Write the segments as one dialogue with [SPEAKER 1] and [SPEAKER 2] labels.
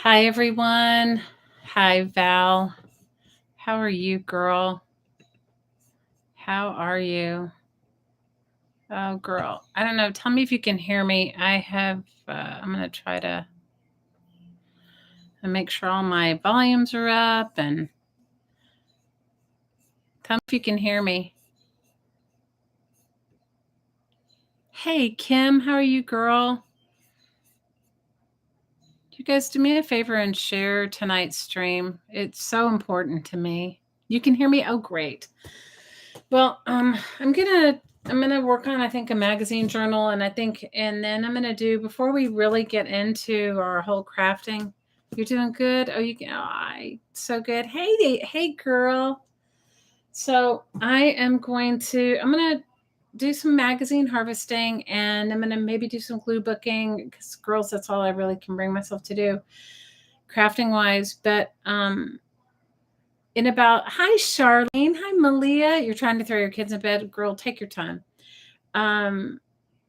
[SPEAKER 1] Hi, everyone. Hi, Val. How are you, girl? How are you? Oh, girl. I don't know. Tell me if you can hear me. I'm going to try to make sure all my volumes are up and tell me if you can hear me. Hey, Kim. How are you, girl? You guys do me a favor and share tonight's stream. It's so important to me. You can hear me? Oh, great. Well, I'm gonna work on I think a magazine journal, and then I'm gonna do before we really get into our whole crafting. You're doing good. Oh, so good. Hey, girl. So I'm gonna do some magazine harvesting, and I'm gonna maybe do some glue booking because girls, that's all I really can bring myself to do, crafting wise. But in about Hi Charlene, hi Malia. You're trying to throw your kids in bed, girl. Take your time. Um,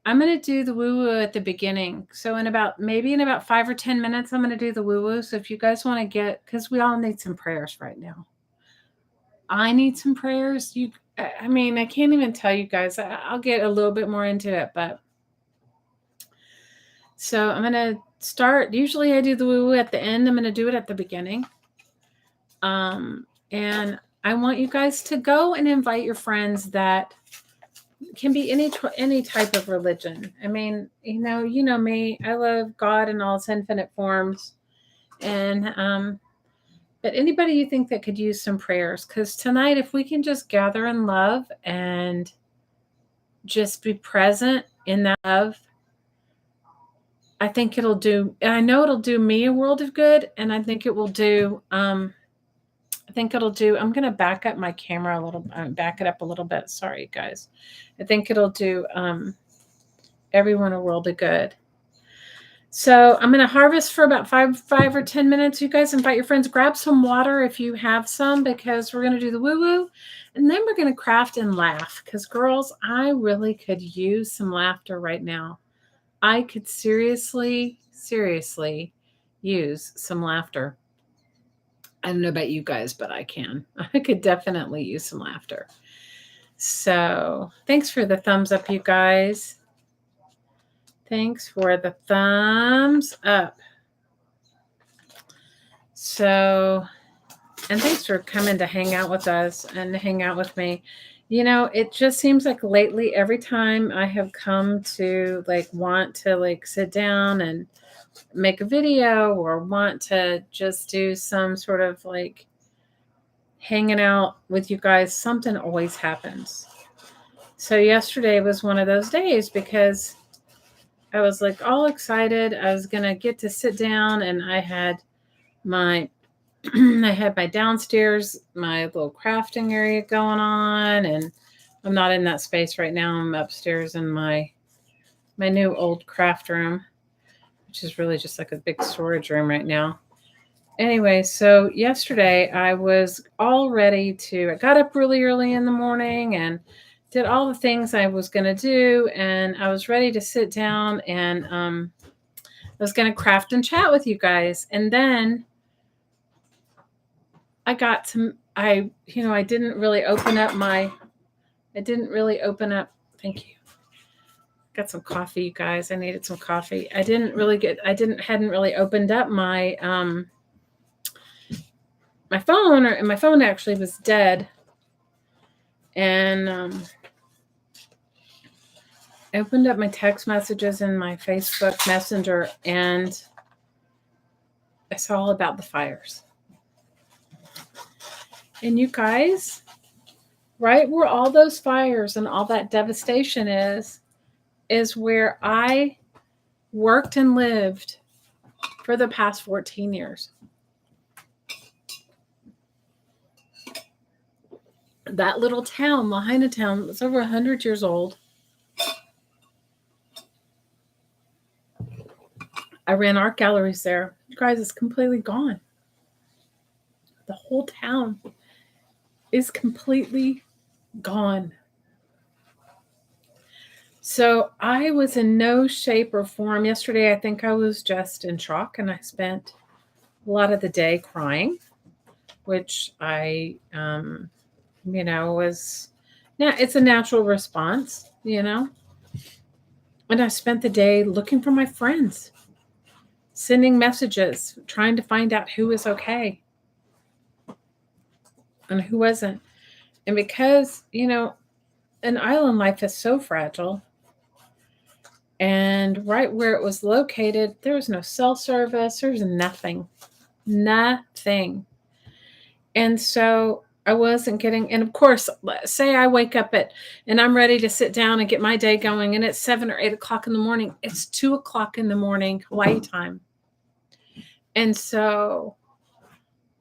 [SPEAKER 1] I'm gonna do the woo woo at the beginning. So in about 5 or 10 minutes, I'm gonna do the woo woo. So if you guys want to because we all need some prayers right now. I need some prayers. I mean, I can't even tell you guys. I'll get a little bit more into it, but so I'm gonna start. Usually, I do the woo woo at the end. I'm gonna do it at the beginning. And I want you guys to go and invite your friends that can be any type of religion. I mean, you know me. I love God in all its infinite forms, and but anybody you think that could use some prayers, because tonight, if we can just gather in love and just be present in that love, I think it'll do. And I know it'll do me a world of good, and I think it will do. I'm going to back up my camera a little, back it up a little bit. Sorry, guys. I think it'll do everyone a world of good. So I'm going to harvest for about 5 or 10 minutes. You guys invite your friends, grab some water if you have some, because we're going to do the woo woo. And then we're going to craft and laugh, because girls, I really could use some laughter right now. I could seriously use some laughter. I don't know about you guys, but I can. I could definitely use some laughter. So thanks for the thumbs up, you guys. Thanks for the thumbs up. So, and thanks for coming to hang out with us and hang out with me. You know, it just seems like lately, every time I have come to want to sit down and make a video or want to just do some sort of hanging out with you guys, something always happens. So yesterday was one of those days because I was all excited. I was going to get to sit down, and I had my downstairs, my little crafting area going on, and I'm not in that space right now. I'm upstairs in my new old craft room, which is really just like a big storage room right now. Anyway, so yesterday I was all ready I got up really early in the morning and did all the things I was going to do, and I was ready to sit down, and I was going to craft and chat with you guys. And then I got I didn't really open up thank you. Got some coffee, you guys. I needed some coffee. Hadn't really opened up my my phone, and my phone actually was dead. And I opened up my text messages and my Facebook Messenger, and I saw all about the fires. And you guys, right where all those fires and all that devastation is where I worked and lived for the past 14 years. That little town, Lahaina town, was over 100 years old. I ran art galleries there. You guys, it's completely gone. The whole town is completely gone. So I was in no shape or form. Yesterday, I think I was just in shock, and I spent a lot of the day crying, which I, was, yeah, it's a natural response, And I spent the day looking for my friends, sending messages, trying to find out who was okay and who wasn't. And because, an island life is so fragile, and right where it was located, there was no cell service, there was nothing. Nothing. And so I wasn't getting, and of course, say I wake up and I'm ready to sit down and get my day going, and it's 7 or 8 o'clock in the morning. It's 2 o'clock in the morning, Hawaii time. And so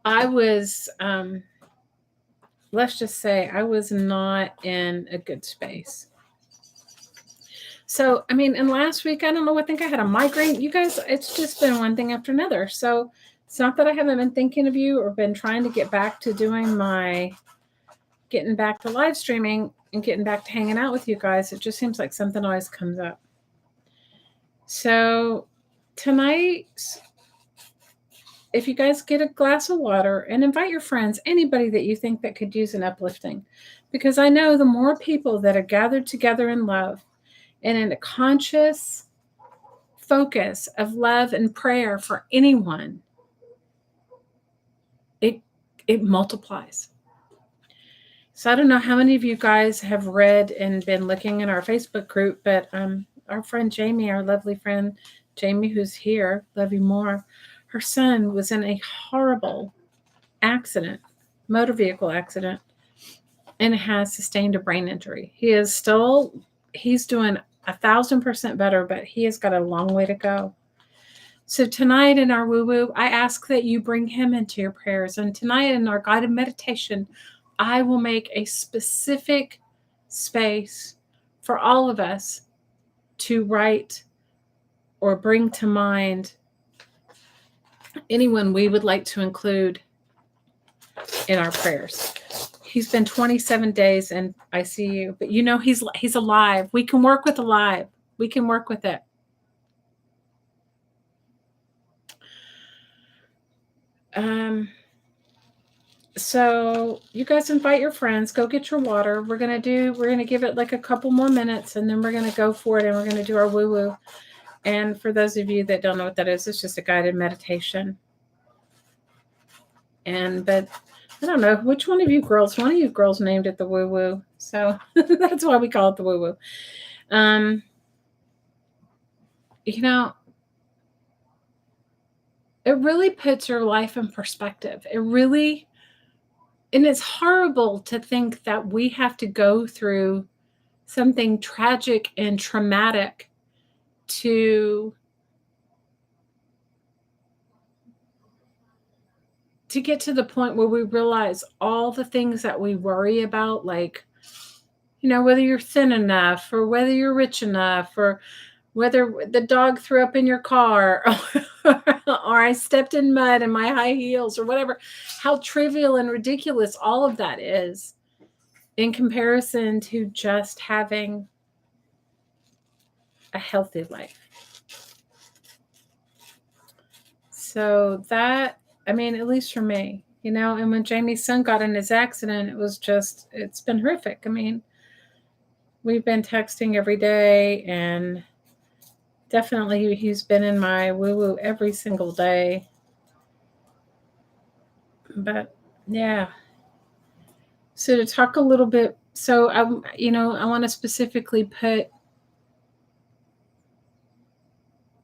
[SPEAKER 1] I was, let's just say I was not in a good space. So, and last week, I don't know, I think I had a migraine. You guys, it's just been one thing after another. So it's not that I haven't been thinking of you or been trying to get back to getting back to live streaming and getting back to hanging out with you guys. It just seems like something always comes up. So tonight, if you guys get a glass of water and invite your friends, anybody that you think that could use an uplifting, because I know the more people that are gathered together in love and in a conscious focus of love and prayer for anyone, it multiplies. So I don't know how many of you guys have read and been looking in our Facebook group, but our friend Jamie, our lovely friend Jamie, who's here, love you more, her son was in a horrible accident, motor vehicle accident, and has sustained a brain injury. He's doing 1,000% better, but he has got a long way to go. So tonight in our woo-woo, I ask that you bring him into your prayers. And tonight in our guided meditation, I will make a specific space for all of us to write or bring to mind anyone we would like to include in our prayers. He's been 27 days in ICU, but he's alive. We can work with alive. We can work with it. So you guys invite your friends, go get your water. We're going to give it like a couple more minutes, and then we're going to go for it, and we're going to do our woo-woo. And for those of you that don't know what that is, it's just a guided meditation. But I don't know which one of you girls named it the woo-woo. So that's why we call it the woo-woo. It really puts your life in perspective. And it's horrible to think that we have to go through something tragic and traumatic to get to the point where we realize all the things that we worry about, like, whether you're thin enough or whether you're rich enough or whether the dog threw up in your car or I stepped in mud in my high heels or whatever, how trivial and ridiculous all of that is in comparison to just having a healthy life. So that, at least for me, and when Jamie's son got in his accident, it's been horrific. We've been texting every day, and definitely he's been in my woo-woo every single day. But yeah. So to talk a little bit, so I want to specifically put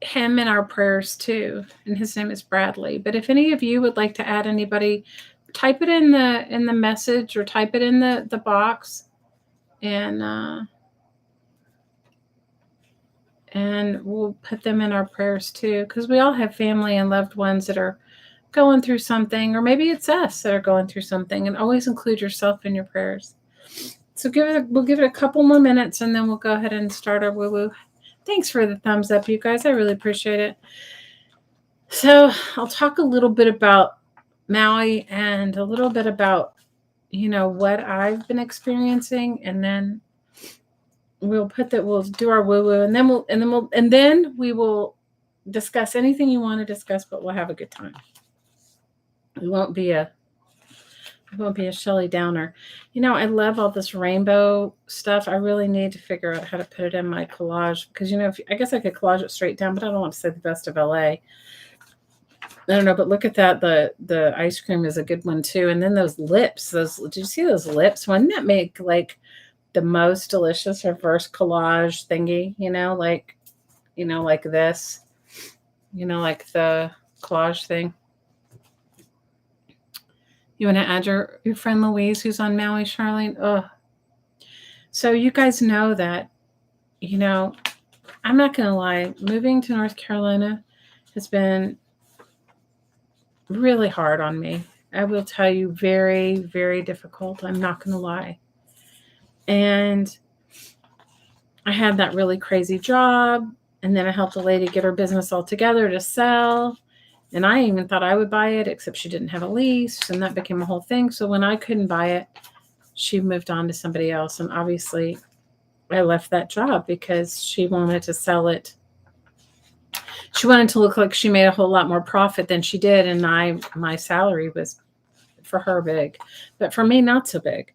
[SPEAKER 1] him in our prayers too, and his name is Bradley. But if any of you would like to add anybody, type it in the message or type it in the box, and we'll put them in our prayers too, because we all have family and loved ones that are going through something, or maybe it's us that are going through something, and always include yourself in your prayers. So we'll give it a couple more minutes, and then we'll go ahead and start our woo-woo. Thanks for the thumbs up, you guys. I really appreciate it. So I'll talk a little bit about Maui and a little bit about, what I've been experiencing, and then we'll do our woo-woo, and then we will discuss anything you want to discuss, but we'll have a good time. It won't be a Shelley Downer. I love all this rainbow stuff. I really need to figure out how to put it in my collage because I guess I could collage it straight down, but I don't want to say the best of LA. I don't know, but look at that. The ice cream is a good one too. And then those lips. Did you see those lips? Wouldn't that make like the most delicious reverse collage thingy? Like this. Like the collage thing. You want to add your friend Louise, who's on Maui, Charlene? Oh, so you guys know that. I'm not gonna lie. Moving to North Carolina has been really hard on me. I will tell you, very, very difficult. I'm not going to lie. And I had that really crazy job. And then I helped a lady get her business all together to sell. And I even thought I would buy it, except she didn't have a lease. And that became a whole thing. So when I couldn't buy it, she moved on to somebody else. And obviously, I left that job because she wanted to sell it. She wanted to look like she made a whole lot more profit than she did. And my salary was for her big, but for me, not so big.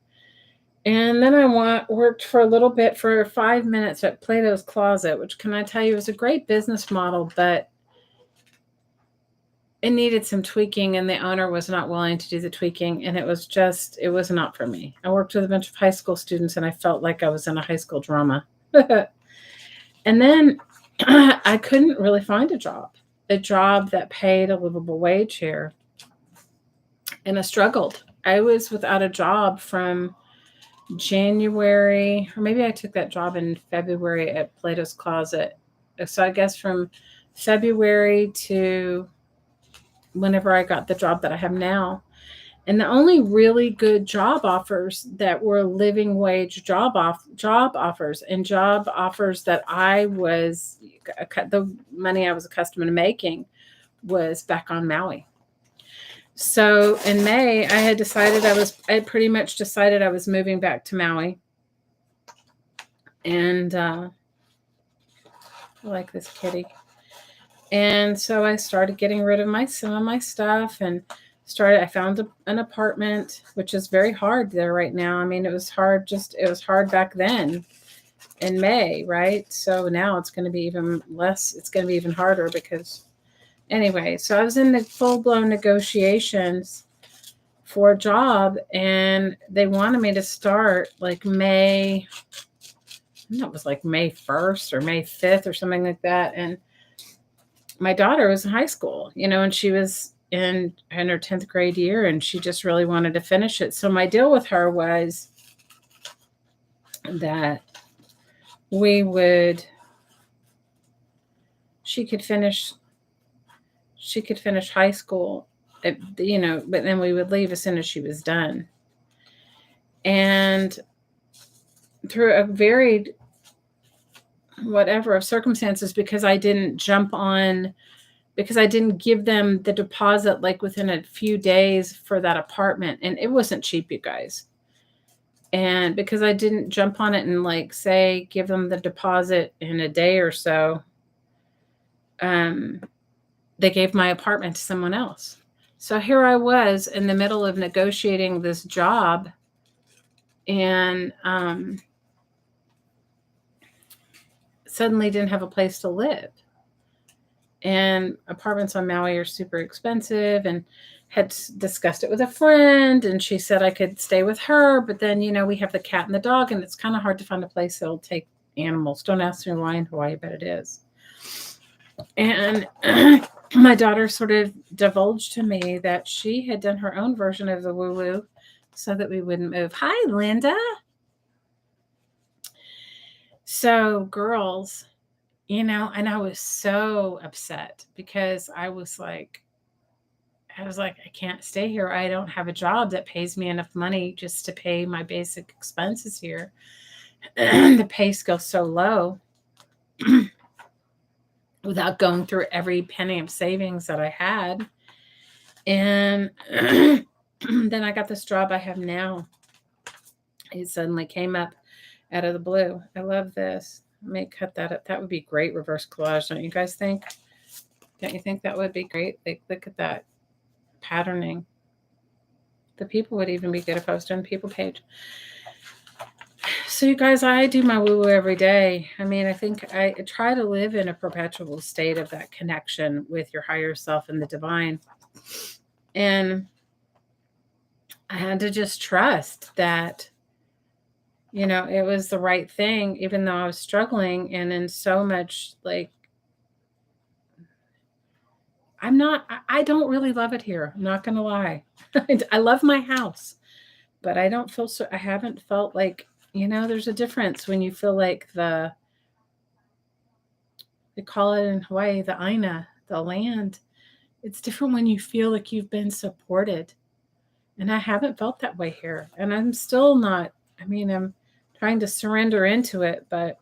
[SPEAKER 1] And then I worked for a little bit for 5 minutes at Plato's Closet, which can I tell you was a great business model, but it needed some tweaking and the owner was not willing to do the tweaking. And it was not for me. I worked with a bunch of high school students and I felt like I was in a high school drama. And then I couldn't really find a job that paid a livable wage here. And I struggled. I was without a job from January, or maybe I took that job in February at Plato's Closet. So I guess from February to whenever I got the job that I have now. And the only really good job offers that were living wage job offers and job offers that the money I was accustomed to making was back on Maui. So in May, I had pretty much decided I was moving back to Maui. And I like this kitty. And so I started getting rid of some of my stuff and I found an apartment, which is very hard there right now. I mean, it was hard back then in May, right? So now it's going to be even less. It's going to be even harder because anyway, so I was in the full-blown negotiations for a job and they wanted me to start like May 1st or May 5th or something like that. And my daughter was in high school, and she was in her 10th grade year and she just really wanted to finish it. So my deal with her was that she could finish high school, but then we would leave as soon as she was done. And through a varied whatever of circumstances, because I didn't give them the deposit like within a few days for that apartment. And it wasn't cheap, you guys. And because I didn't jump on it and like say, give them the deposit in a day or so, they gave my apartment to someone else. So here I was in the middle of negotiating this job and suddenly didn't have a place to live. And apartments on Maui are super expensive, and had discussed it with a friend, and she said I could stay with her, but then, we have the cat and the dog, and it's kind of hard to find a place that'll take animals. Don't ask me why in Hawaii, but it is. And my daughter sort of divulged to me that she had done her own version of the woo-woo so that we wouldn't move. Hi, Linda. So, girls, and I was so upset because I was like, I can't stay here. I don't have a job that pays me enough money just to pay my basic expenses here. The pay scale's so low without going through every penny of savings that I had. And then I got this job I have now. It suddenly came up out of the blue. I love this. Let me cut that up. That would be great reverse collage, don't you think that would be great? Like, look at that patterning. The people would even be good if I was doing the people page. So you guys, I do my woo-woo every day. I mean, I think I try to live in a perpetual state of that connection with your higher self and the divine. And I had to just trust that, it was the right thing, even though I was struggling and in so much like, I don't really love it here. I'm not going to lie. I love my house, but I don't feel I haven't felt like, there's a difference when you feel like they call it in Hawaii, the Aina, the land. It's different when you feel like you've been supported. And I haven't felt that way here. And I'm still not, I'm trying to surrender into it, but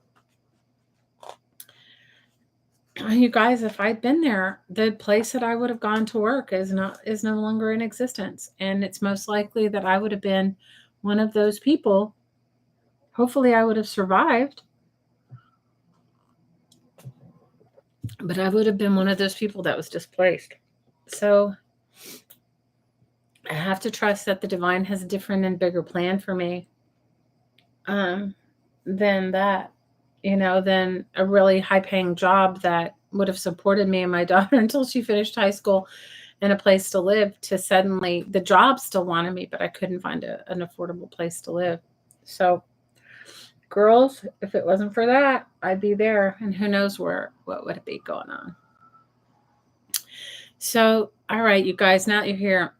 [SPEAKER 1] you guys, if I'd been there, the place that I would have gone to work is no longer in existence. And it's most likely that I would have been one of those people. Hopefully I would have survived. But I would have been one of those people that was displaced. So I have to trust that the divine has a different and bigger plan for me than that, than a really high-paying job that would have supported me and my daughter until she finished high school and a place to live, to suddenly the job still wanted me, but I couldn't find an affordable place to live. So girls, if it wasn't for that, I'd be there, and who knows what would it be going on. So, all right, you guys, now that you're here,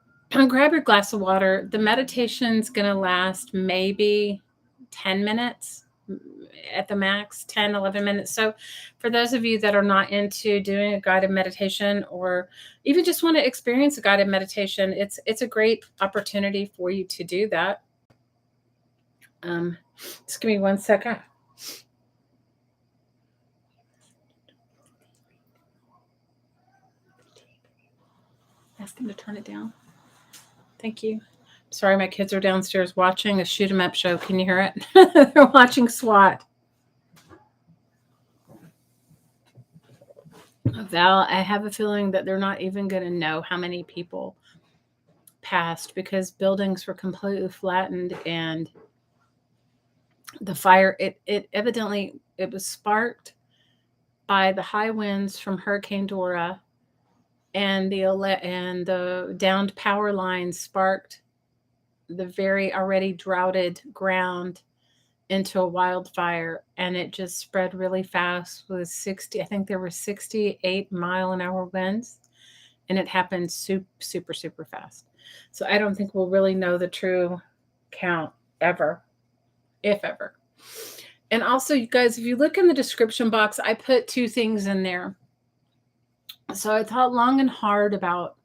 [SPEAKER 1] grab your glass of water. The meditation's going to last maybe 10 minutes at the max, 10, 11 minutes. So for those of you that are not into doing a guided meditation, or even just want to experience a guided meditation, it's a great opportunity for you to do that. Just give me 1 second. Ask him to turn it down. Thank you. Sorry, my kids are downstairs watching a shoot 'em up show. Can you hear it? They're watching SWAT. Val, I have a feeling that they're not even going to know how many people passed, because buildings were completely flattened, and the fire, it evidently, it was sparked by the high winds from Hurricane Dora, and the downed power lines sparked the very already droughted ground into a wildfire, and it just spread really fast with 60, I think there were 68-mile-an-hour winds, and it happened super, super, super fast. So I don't think we'll really know the true count ever, if ever. And also, you guys, if you look in the description box, I put 2 things in there. So I thought long and hard about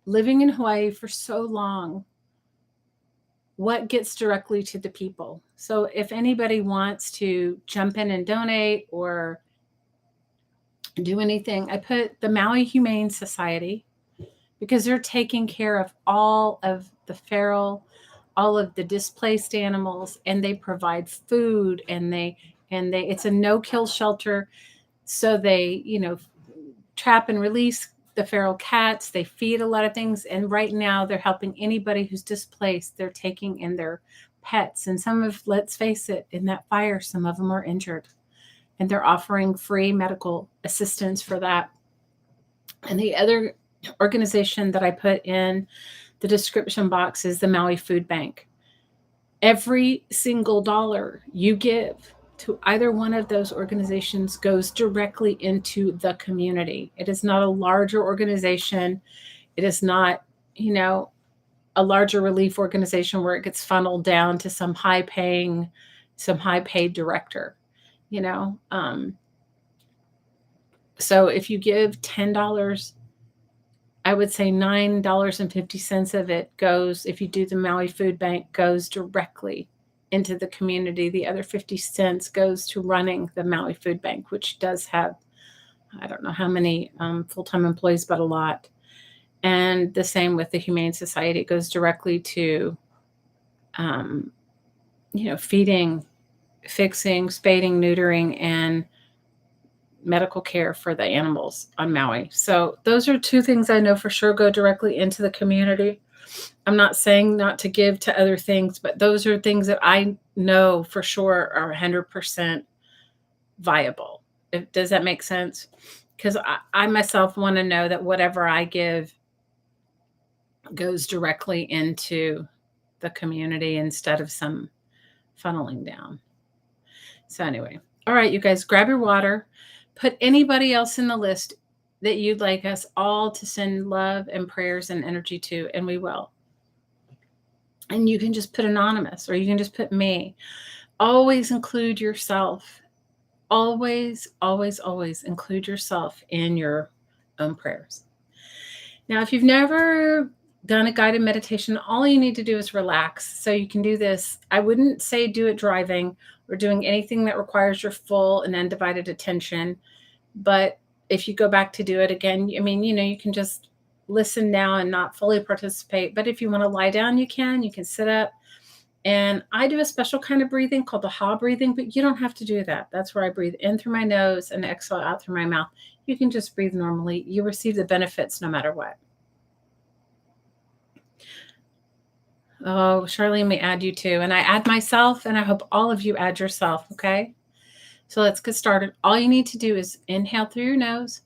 [SPEAKER 1] living in Hawaii for so long, what gets directly to the people. So if anybody wants to jump in and donate or do anything, I put the Maui Humane Society, because they're taking care of all of the feral, all of the displaced animals, and they provide food, and it's a no-kill shelter. So they, trap and release the feral cats. They feed a lot of things. And right now they're helping anybody who's displaced. They're taking in their pets. And let's face it, in that fire, some of them are injured. And they're offering free medical assistance for that. And the other organization that I put in the description box is the Maui Food Bank. Every single dollar you give to either one of those organizations goes directly into the community. It is not a larger organization. It is not, a larger relief organization where it gets funneled down to some high-paid director, So if you give $10, I would say $9.50 of it goes, if you do the Maui Food Bank, goes directly into the community. The other 50 cents goes to running the Maui Food Bank, which does have, I don't know how many full-time employees, but a lot. And the same with the Humane Society. It goes directly to, feeding, fixing, spading, neutering, and medical care for the animals on Maui. So those are 2 things I know for sure go directly into the community. I'm not saying not to give to other things, but those are things that I know for sure are 100% viable. Does that make sense? Because I myself want to know that whatever I give goes directly into the community instead of some funneling down. So anyway, all right, you guys, grab your water, put anybody else in the list that you'd like us all to send love and prayers and energy to, and we will. And you can just put anonymous, or you can just put me. Always include yourself. Always, always, always include yourself in your own prayers. Now, if you've never done a guided meditation, all you need to do is relax. So you can do this. I wouldn't say do it driving or doing anything that requires your full and undivided attention. But if you go back to do it again, I mean, you can just listen now and not fully participate. But if you want to lie down, you can sit up. And I do a special kind of breathing called the ha breathing, but you don't have to do that. That's where I breathe in through my nose and exhale out through my mouth. You can just breathe normally. You receive the benefits no matter what. Oh, Charlene may add you too. And I add myself, and I hope all of you add yourself, okay? So let's get started. All you need to do is inhale through your nose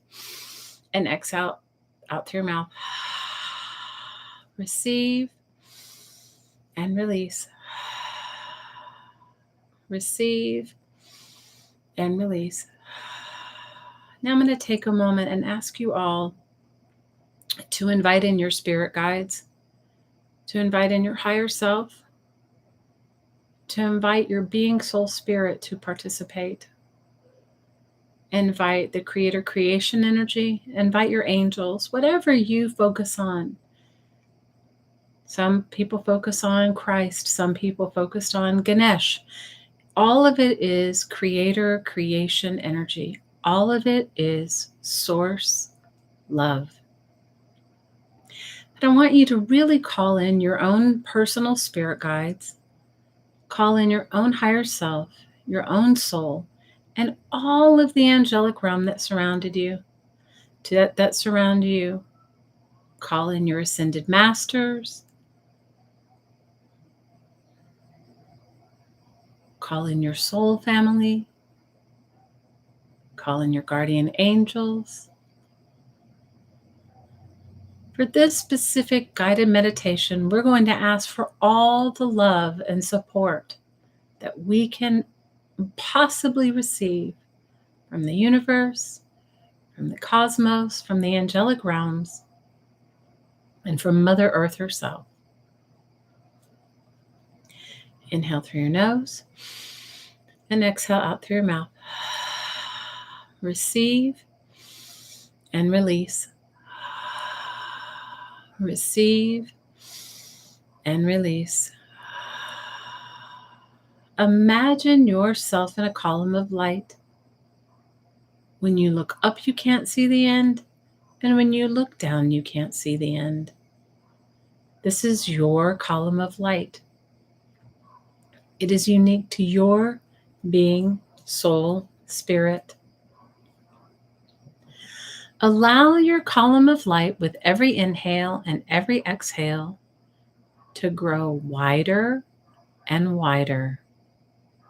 [SPEAKER 1] and exhale out through your mouth. Receive and release. Receive and release. Now I'm going to take a moment and ask you all to invite in your spirit guides, to invite in your higher self, to invite your being soul spirit to participate. Invite the creator creation energy, invite your angels, whatever you focus on. Some people focus on Christ, some people focused on Ganesh. All of it is creator creation energy. All of it is source love. But I want you to really call in your own personal spirit guides, call in your own higher self, your own soul, and all of the angelic realm that surrounded you, that surround you. Call in your ascended masters. Call in your soul family. Call in your guardian angels. For this specific guided meditation, we're going to ask for all the love and support that we can possibly receive from the universe, from the cosmos, from the angelic realms, and from Mother Earth herself. Inhale through your nose and exhale out through your mouth. Receive and release. Receive and release. Imagine yourself in a column of light. When you look up, you can't see the end, and when you look down, you can't see the end. This is your column of light. It is unique to your being, soul, spirit. Allow your column of light with every inhale and every exhale to grow wider and wider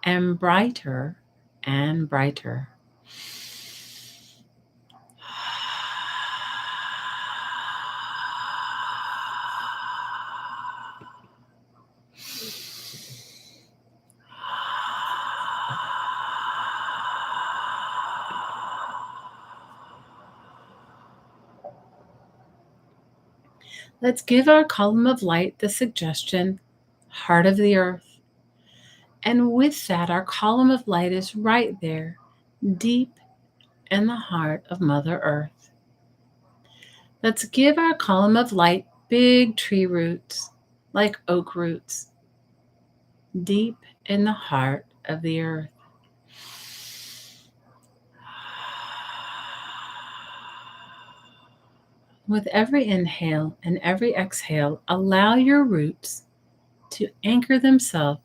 [SPEAKER 1] and brighter and brighter. Let's give our column of light the suggestion, heart of the earth. And with that, our column of light is right there, deep in the heart of Mother Earth. Let's give our column of light big tree roots, like oak roots, deep in the heart of the earth. With every inhale and every exhale, allow your roots to anchor themselves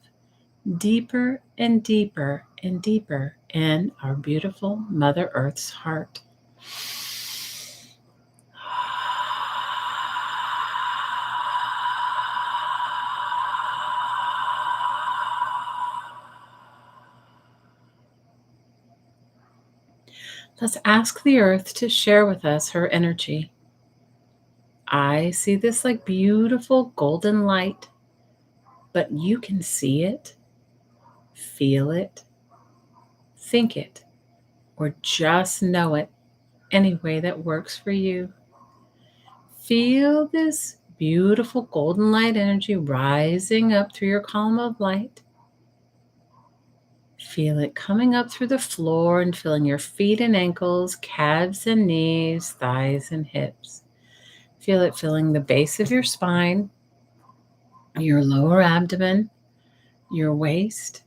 [SPEAKER 1] deeper and deeper and deeper in our beautiful Mother Earth's heart. Let's ask the earth to share with us her energy. I see this like beautiful golden light, but you can see it, feel it, think it, or just know it any way that works for you. Feel this beautiful golden light energy rising up through your column of light. Feel it coming up through the floor and filling your feet and ankles, calves and knees, thighs and hips. Feel it filling the base of your spine, your lower abdomen, your waist,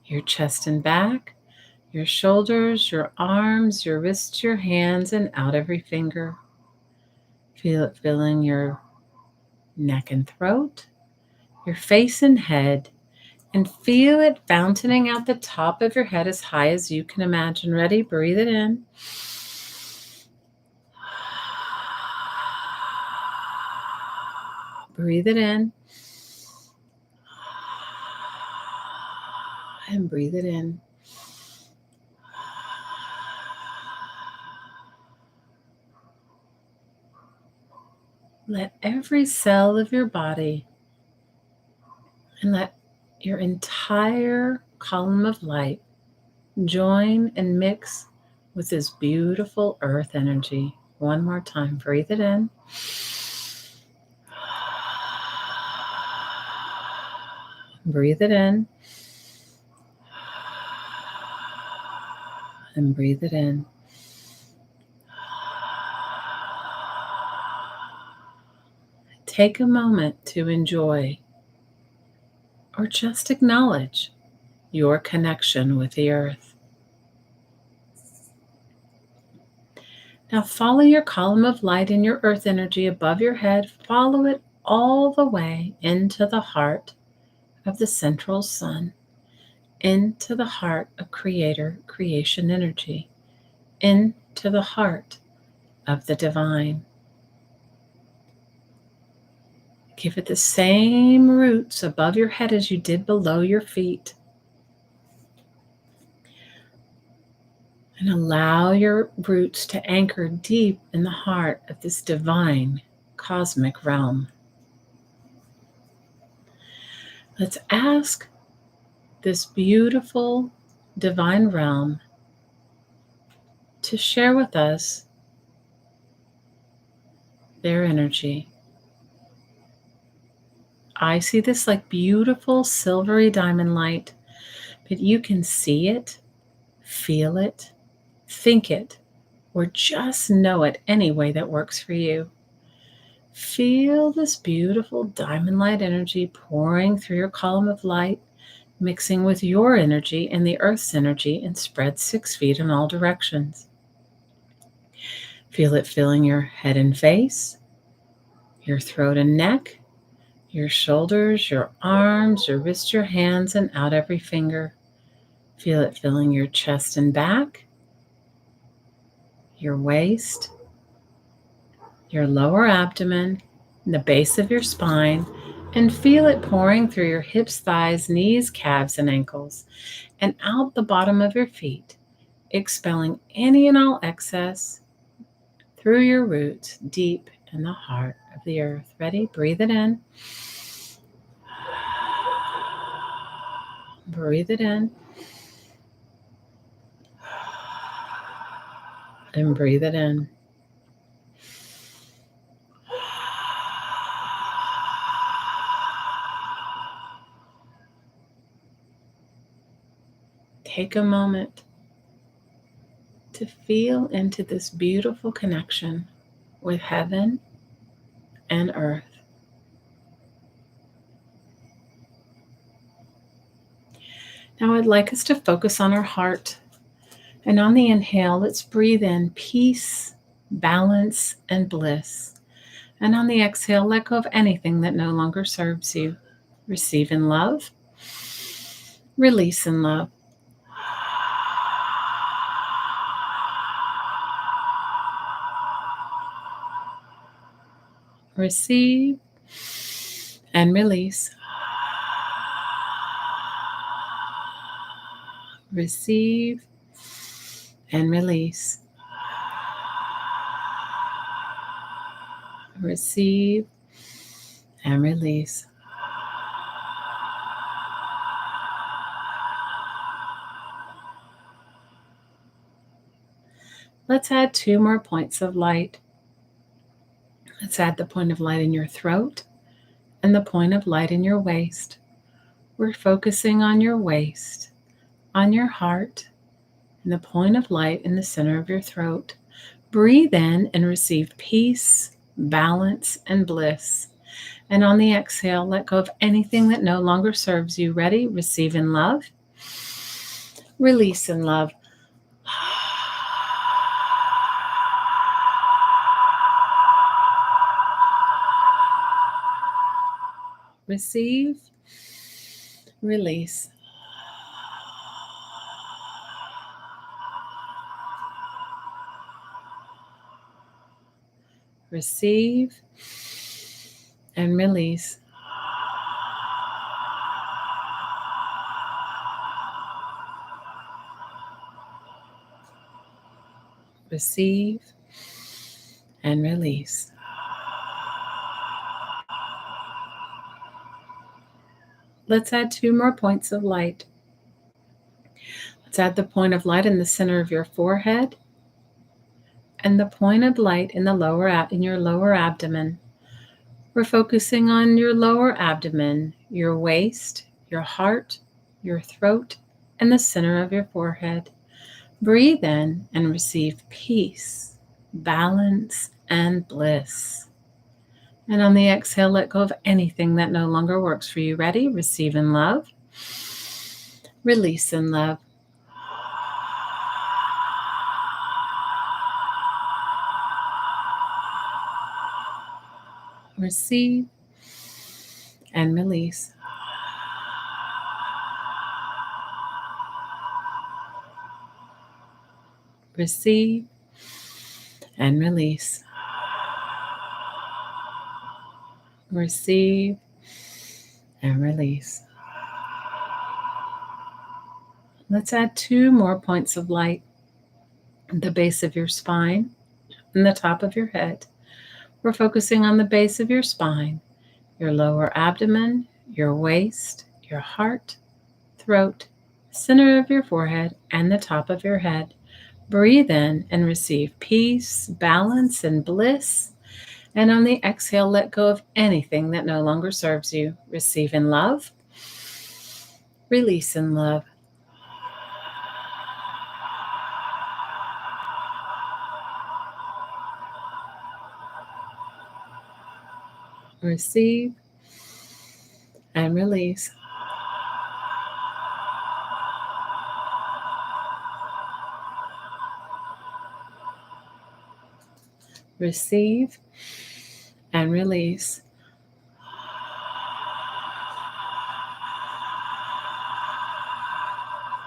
[SPEAKER 1] your chest and back, your shoulders, your arms, your wrists, your hands, and out every finger. Feel it filling your neck and throat, your face and head, and feel it fountaining out the top of your head as high as you can imagine. Ready? Breathe it in. Breathe it in. And breathe it in. Let every cell of your body and let your entire column of light join and mix with this beautiful earth energy. One more time. Breathe it in. Breathe it in. And breathe it in. Take a moment to enjoy or just acknowledge your connection with the earth. Now follow your column of light and your earth energy above your head. Follow it all the way into the heart of the central sun, into the heart of creator creation energy, into the heart of the divine. Give it the same roots above your head as you did below your feet. And allow your roots to anchor deep in the heart of this divine cosmic realm. Let's ask this beautiful divine realm to share with us their energy. I see this like beautiful silvery diamond light, but you can see it, feel it, think it, or just know it any way that works for you. Feel this beautiful diamond light energy pouring through your column of light, mixing with your energy and the earth's energy, and spread 6 feet in all directions. Feel it filling your head and face, your throat and neck, your shoulders, your arms, your wrists, your hands, and out every finger. Feel it filling your chest and back, your waist, your lower abdomen, the base of your spine, and feel it pouring through your hips, thighs, knees, calves, and ankles, and out the bottom of your feet, expelling any and all excess through your roots deep in the heart of the earth. Ready? Breathe it in. Breathe it in. And breathe it in. Take a moment to feel into this beautiful connection with heaven and earth. Now I'd like us to focus on our heart. And on the inhale, let's breathe in peace, balance, and bliss. And on the exhale, let go of anything that no longer serves you. Receive in love. Release in love. Receive and release. Receive and release. Receive and release. Let's add 2 more points of light. Let's add the point of light in your throat and the point of light in your waist. We're focusing on your waist, on your heart, and the point of light in the center of your throat. Breathe in and receive peace, balance, and bliss. And on the exhale, let go of anything that no longer serves you. Ready? Receive in love. Release in love. Receive, release. Receive and release. Receive and release. Let's add 2 more points of light. Let's add the point of light in the center of your forehead and the point of light in your lower abdomen. We're focusing on your lower abdomen, your waist, your heart, your throat, and the center of your forehead. Breathe in and receive peace, balance, and bliss. And on the exhale, let go of anything that no longer works for you. Ready? Receive in love. Release in love. Receive and release. Receive and release. Receive and release. Let's add 2 more points of light. The base of your spine and the top of your head. We're focusing on the base of your spine, your lower abdomen, your waist, your heart, throat, center of your forehead, and the top of your head. Breathe in and receive peace, balance, and bliss. And on the exhale, let go of anything that no longer serves you. Receive in love. Release in love. Receive and release. Receive and release.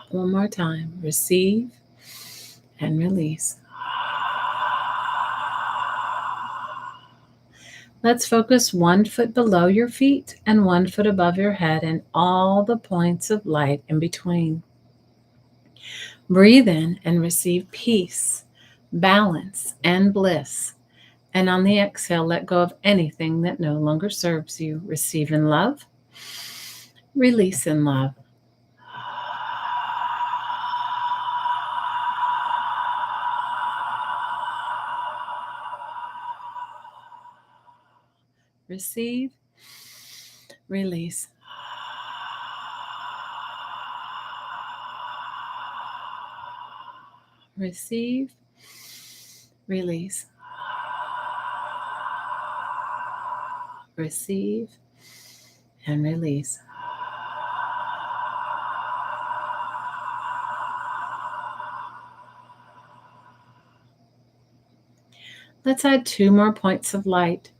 [SPEAKER 1] One more time. Receive and release. Let's focus 1 foot below your feet and 1 foot above your head and all the points of light in between. Breathe in and receive peace, balance, and bliss. And on the exhale, let go of anything that no longer serves you. Receive in love. Release in love. Receive, release. Receive, release. Receive and release. Let's add 2 more points of light.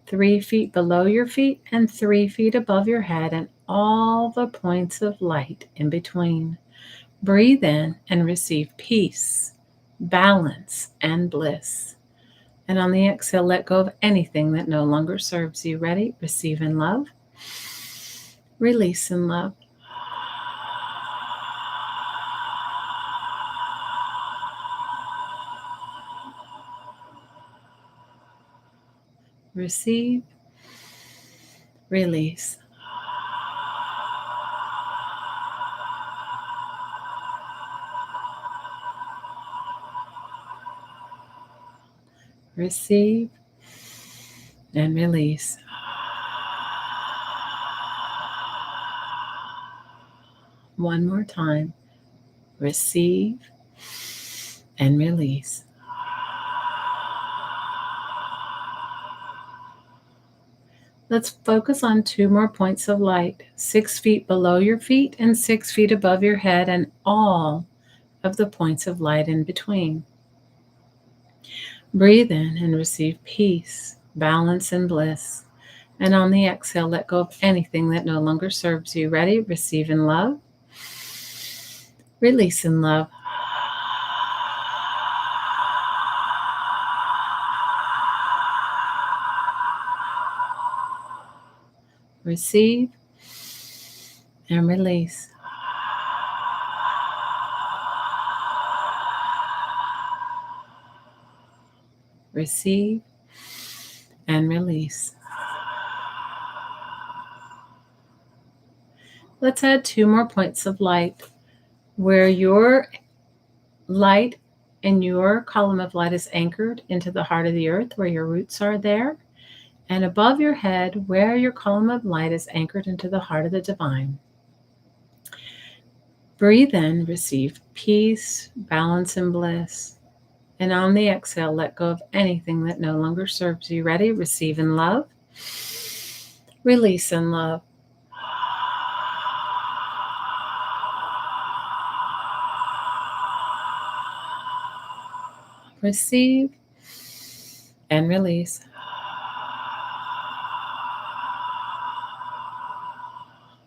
[SPEAKER 1] 3 feet below your feet and 3 feet above your head and all the points of light in between. Breathe in and receive peace, balance, and bliss. And on the exhale, let go of anything that no longer serves you. Ready? Receive in love. Release in love. receive, release. Receive and release. One more time. Receive and release. Let's focus on 2 more points of light, 6 feet below your feet and 6 feet above your head, and all of the points of light in between. Breathe in and receive peace, balance, and bliss. And on the exhale, let go of anything that no longer serves you. Ready? Receive in love. Release in love. Receive and release. Receive and release. Let's add 2 more points of light where your light and your column of light is anchored into the heart of the earth, where your roots are there, and above your head, where your column of light is anchored into the heart of the divine. Breathe in, receive peace, balance, and bliss. And on the exhale, let go of anything that no longer serves you. Ready? Receive in love. Release in love. Receive and release.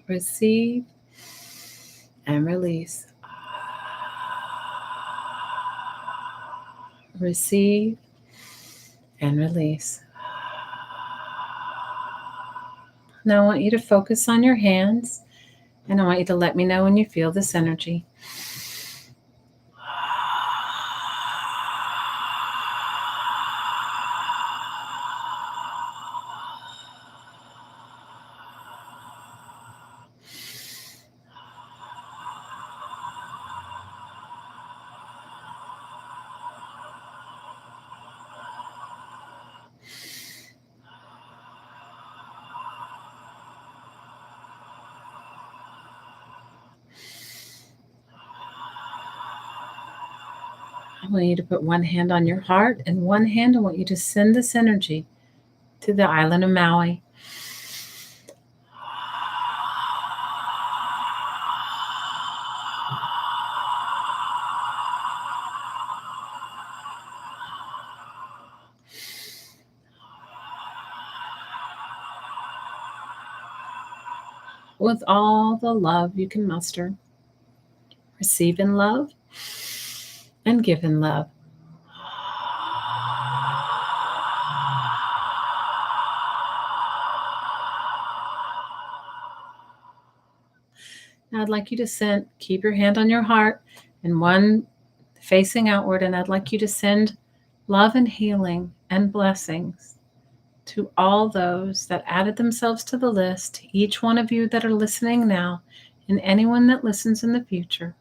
[SPEAKER 1] Receive and release. Receive and release. Now I want you to focus on your hands, and I want you to let me know when you feel this energy. I want you to put one hand on your heart, and one hand I want you to send this energy to the island of Maui. With all the love you can muster. Receive in love and give in love. Now I'd like you to keep your hand on your heart and one facing outward, and I'd like you to send love and healing and blessings to all those that added themselves to the list, each one of you that are listening now, and anyone that listens in the future,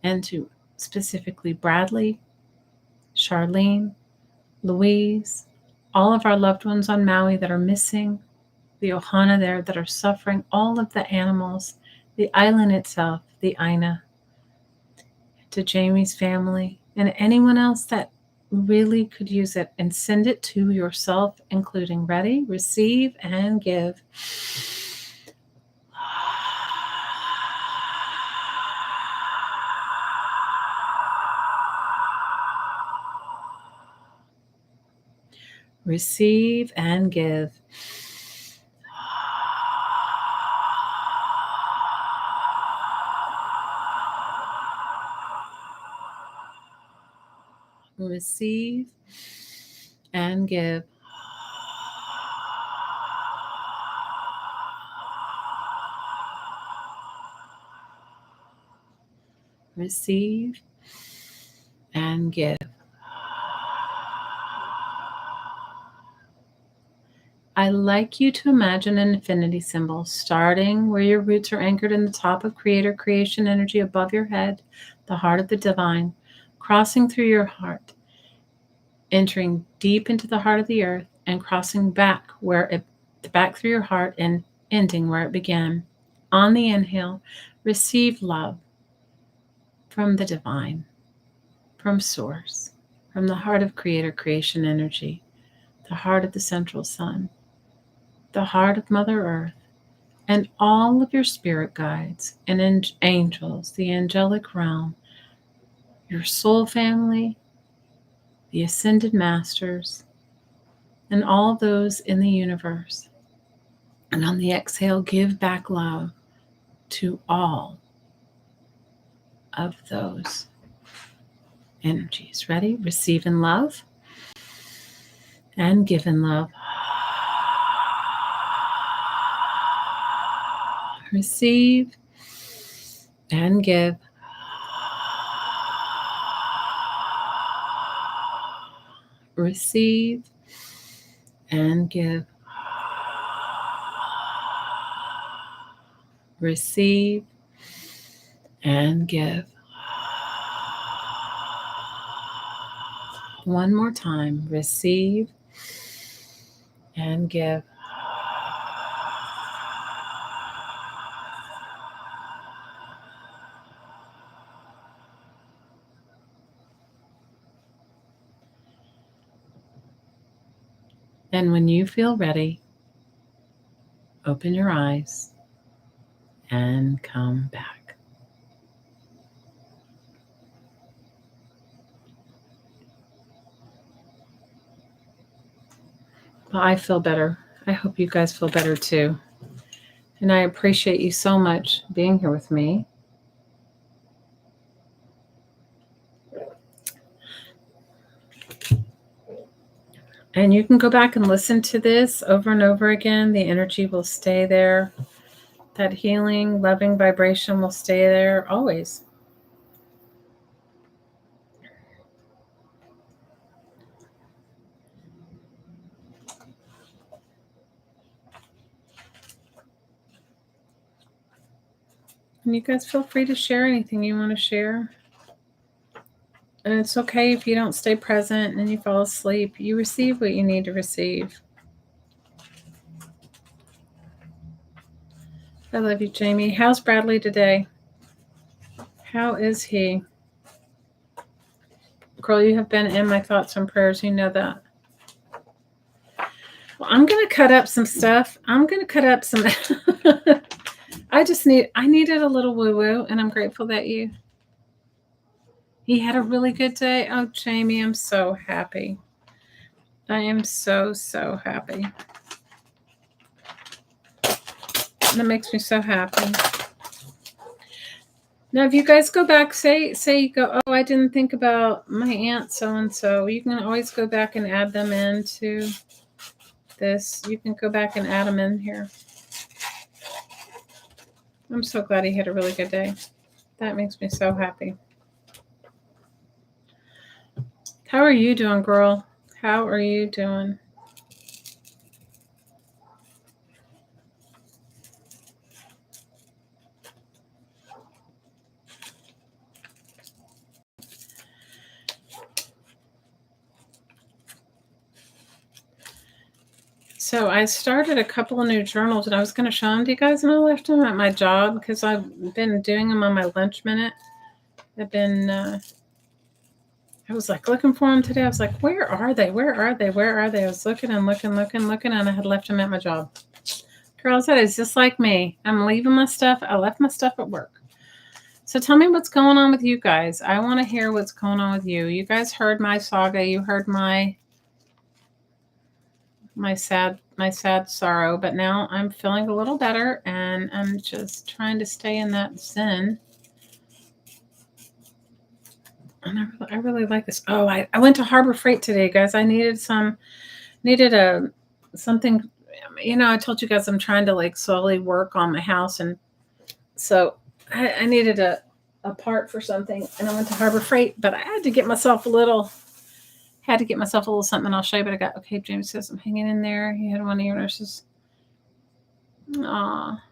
[SPEAKER 1] and to specifically Bradley, Charlene, Louise, all of our loved ones on Maui that are missing, the ohana there that are suffering, all of the animals, the island itself, the Aina, to Jamie's family, and anyone else that really could use it, and send it to yourself, including. Ready? Receive and give. Receive and give. Receive and give. Receive and give. I like you to imagine an infinity symbol starting where your roots are anchored in the top of creator creation energy above your head, the heart of the divine, crossing through your heart, entering deep into the heart of the earth, and crossing back back through your heart and ending where it began. On the inhale, receive love from the divine, from source, from the heart of creator creation energy, the heart of the central sun, the heart of Mother Earth, and all of your spirit guides and angels, the angelic realm, your soul family, the ascended masters, and all those in the universe. And on the exhale, give back love to all of those energies. Ready? Receive in love and give in love. Receive and give. Receive and give. Receive and give. One more time. Receive and give. And when you feel ready, open your eyes and come back. Well, I feel better. I hope you guys feel better too. And I appreciate you so much being here with me. And you can go back and listen to this over and over again. The energy will stay there. That healing, loving vibration will stay there always. And you guys feel free to share anything you want to share. And it's okay if you don't stay present and you fall asleep. You receive what you need to receive. I love you, Jamie. How's Bradley today? How is he? Girl, you have been in my thoughts and prayers. You know that. Well, I'm going to cut up some stuff. I'm going to cut up some. I needed a little woo-woo, and I'm grateful that he had a really good day. Oh, Jamie, I'm so happy. I am so, so happy. That makes me so happy. Now, if you guys go back, say you go, oh, I didn't think about my aunt so-and-so. You can always go back and add them into this. You can go back and add them in here. I'm so glad he had a really good day. That makes me so happy. How are you doing, girl? How are you doing? So I started a couple of new journals, and I was going to show them to you guys, and I left them at my job because I've been doing them on my lunch minute. I was like looking for them today. I was like, where are they? Where are they? Where are they? I was looking and looking, and I had left them at my job. Girls, that is just like me. I'm leaving my stuff. I left my stuff at work. So tell me what's going on with you guys. I want to hear what's going on with you. You guys heard my saga. You heard my sad sorrow, but now I'm feeling a little better, and I'm just trying to stay in that zen. And I really like this. Oh, I went to Harbor Freight today, guys. I needed something. I told you guys I'm trying to like slowly work on my house, and so I needed a part for something, and I went to Harbor Freight, but I had to get myself a little Had to get myself a little something I'll show you, but I got, okay, James says I'm hanging in there. He had one of your nurses. Aw.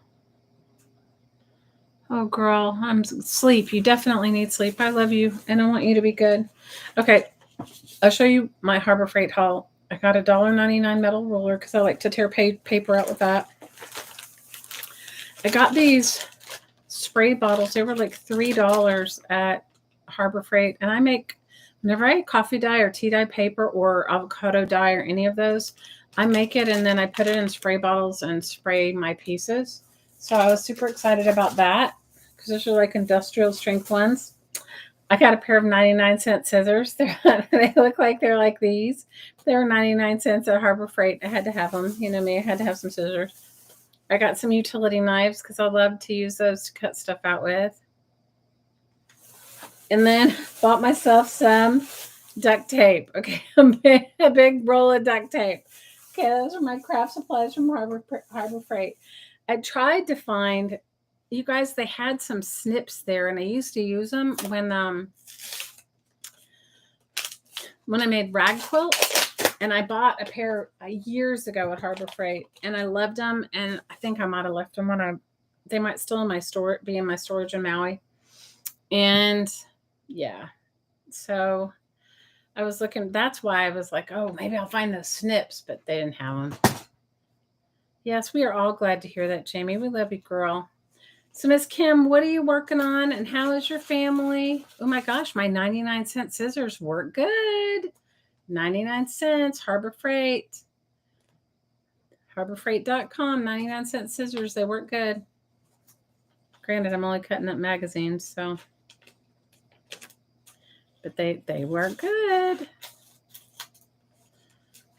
[SPEAKER 1] Oh, girl, I'm sleep. You definitely need sleep. I love you, and I want you to be good. Okay, I'll show you my Harbor Freight haul. I got a $1.99 metal ruler because I like to tear paper out with that. I got these spray bottles. They were like $3 at Harbor Freight, and I make, whenever I coffee dye or tea dye paper or avocado dye or any of those, I make it and then I put it in spray bottles and spray my pieces. So I was super excited about that because those are like industrial strength ones. I got a pair of 99-cent scissors. They look like they're like these. They were 99 cents at Harbor Freight. I had to have them. You know me, I had to have some scissors. I got some utility knives because I love to use those to cut stuff out with. And then bought myself some duct tape. Okay, a big roll of duct tape. Okay, those are my craft supplies from Harbor Freight. I tried to find, you guys, they had some snips there, and I used to use them when I made rag quilts. And I bought a pair years ago at Harbor Freight, and I loved them. And I think I might have left them they might still be in my storage in Maui. And yeah, so I was looking. That's why I was like, oh, maybe I'll find those snips, but they didn't have them. Yes, we are all glad to hear that, Jamie. We love you, girl. So, Miss Kim, what are you working on, and how is your family? Oh my gosh, my 99-cent scissors work good. 99 cents, Harbor Freight. HarborFreight.com, 99-cent scissors. They work good. Granted, I'm only cutting up magazines, so. But they work good.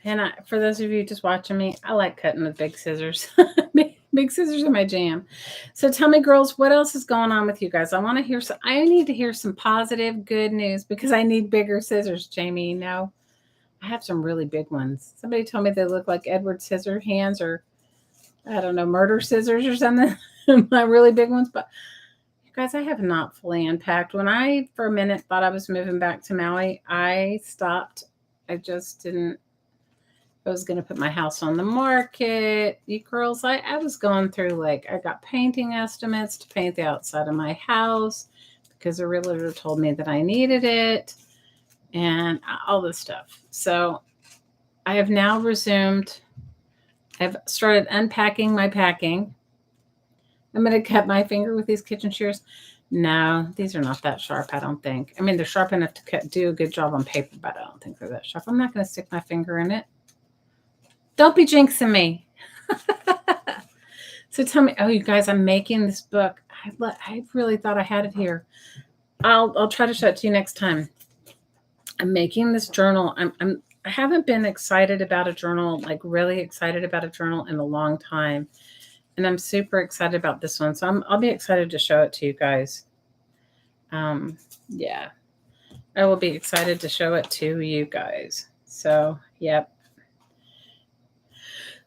[SPEAKER 1] And for those of you just watching me, I like cutting with big scissors. Big scissors are my jam. So tell me, girls, what else is going on with you guys? I want to hear some. I need to hear some positive, good news because I need bigger scissors, Jamie. You know, I have some really big ones. Somebody told me they look like Edward Scissorhands or, I don't know, murder scissors or something. My really big ones. But you guys, I have not fully unpacked. When I, for a minute, thought I was moving back to Maui, I stopped. I just didn't. I was going to put my house on the market. You girls, I was going through, like, I got painting estimates to paint the outside of my house because a realtor told me that I needed it and all this stuff. So I have now resumed. I've started unpacking my packing. I'm going to cut my finger with these kitchen shears. No, these are not that sharp, I don't think. I mean, they're sharp enough to do a good job on paper, but I don't think they're that sharp. I'm not going to stick my finger in it. Don't be jinxing me. So tell me, oh, you guys, I'm making this book. I really thought I had it here. I'll try to show it to you next time. I'm making this journal. I haven't been excited about a journal, like really excited about a journal in a long time. And I'm super excited about this one. So I'll be excited to show it to you guys. Yeah, I will be excited to show it to you guys. So, yep.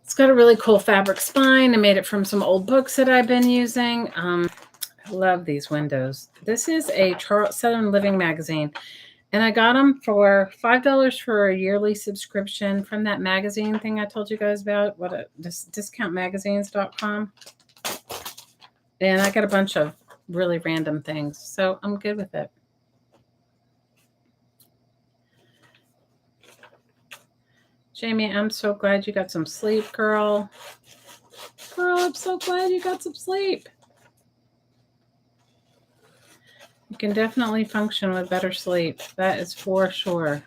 [SPEAKER 1] It's got a really cool fabric spine. I made it from some old books that I've been using. I love these windows. This is a Southern Living magazine. And I got them for $5 for a yearly subscription from that magazine thing I told you guys about. Discountmagazines.com. And I got a bunch of really random things. So I'm good with it. Jamie, I'm so glad you got some sleep, girl. Girl, I'm so glad you got some sleep. You can definitely function with better sleep. That is for sure.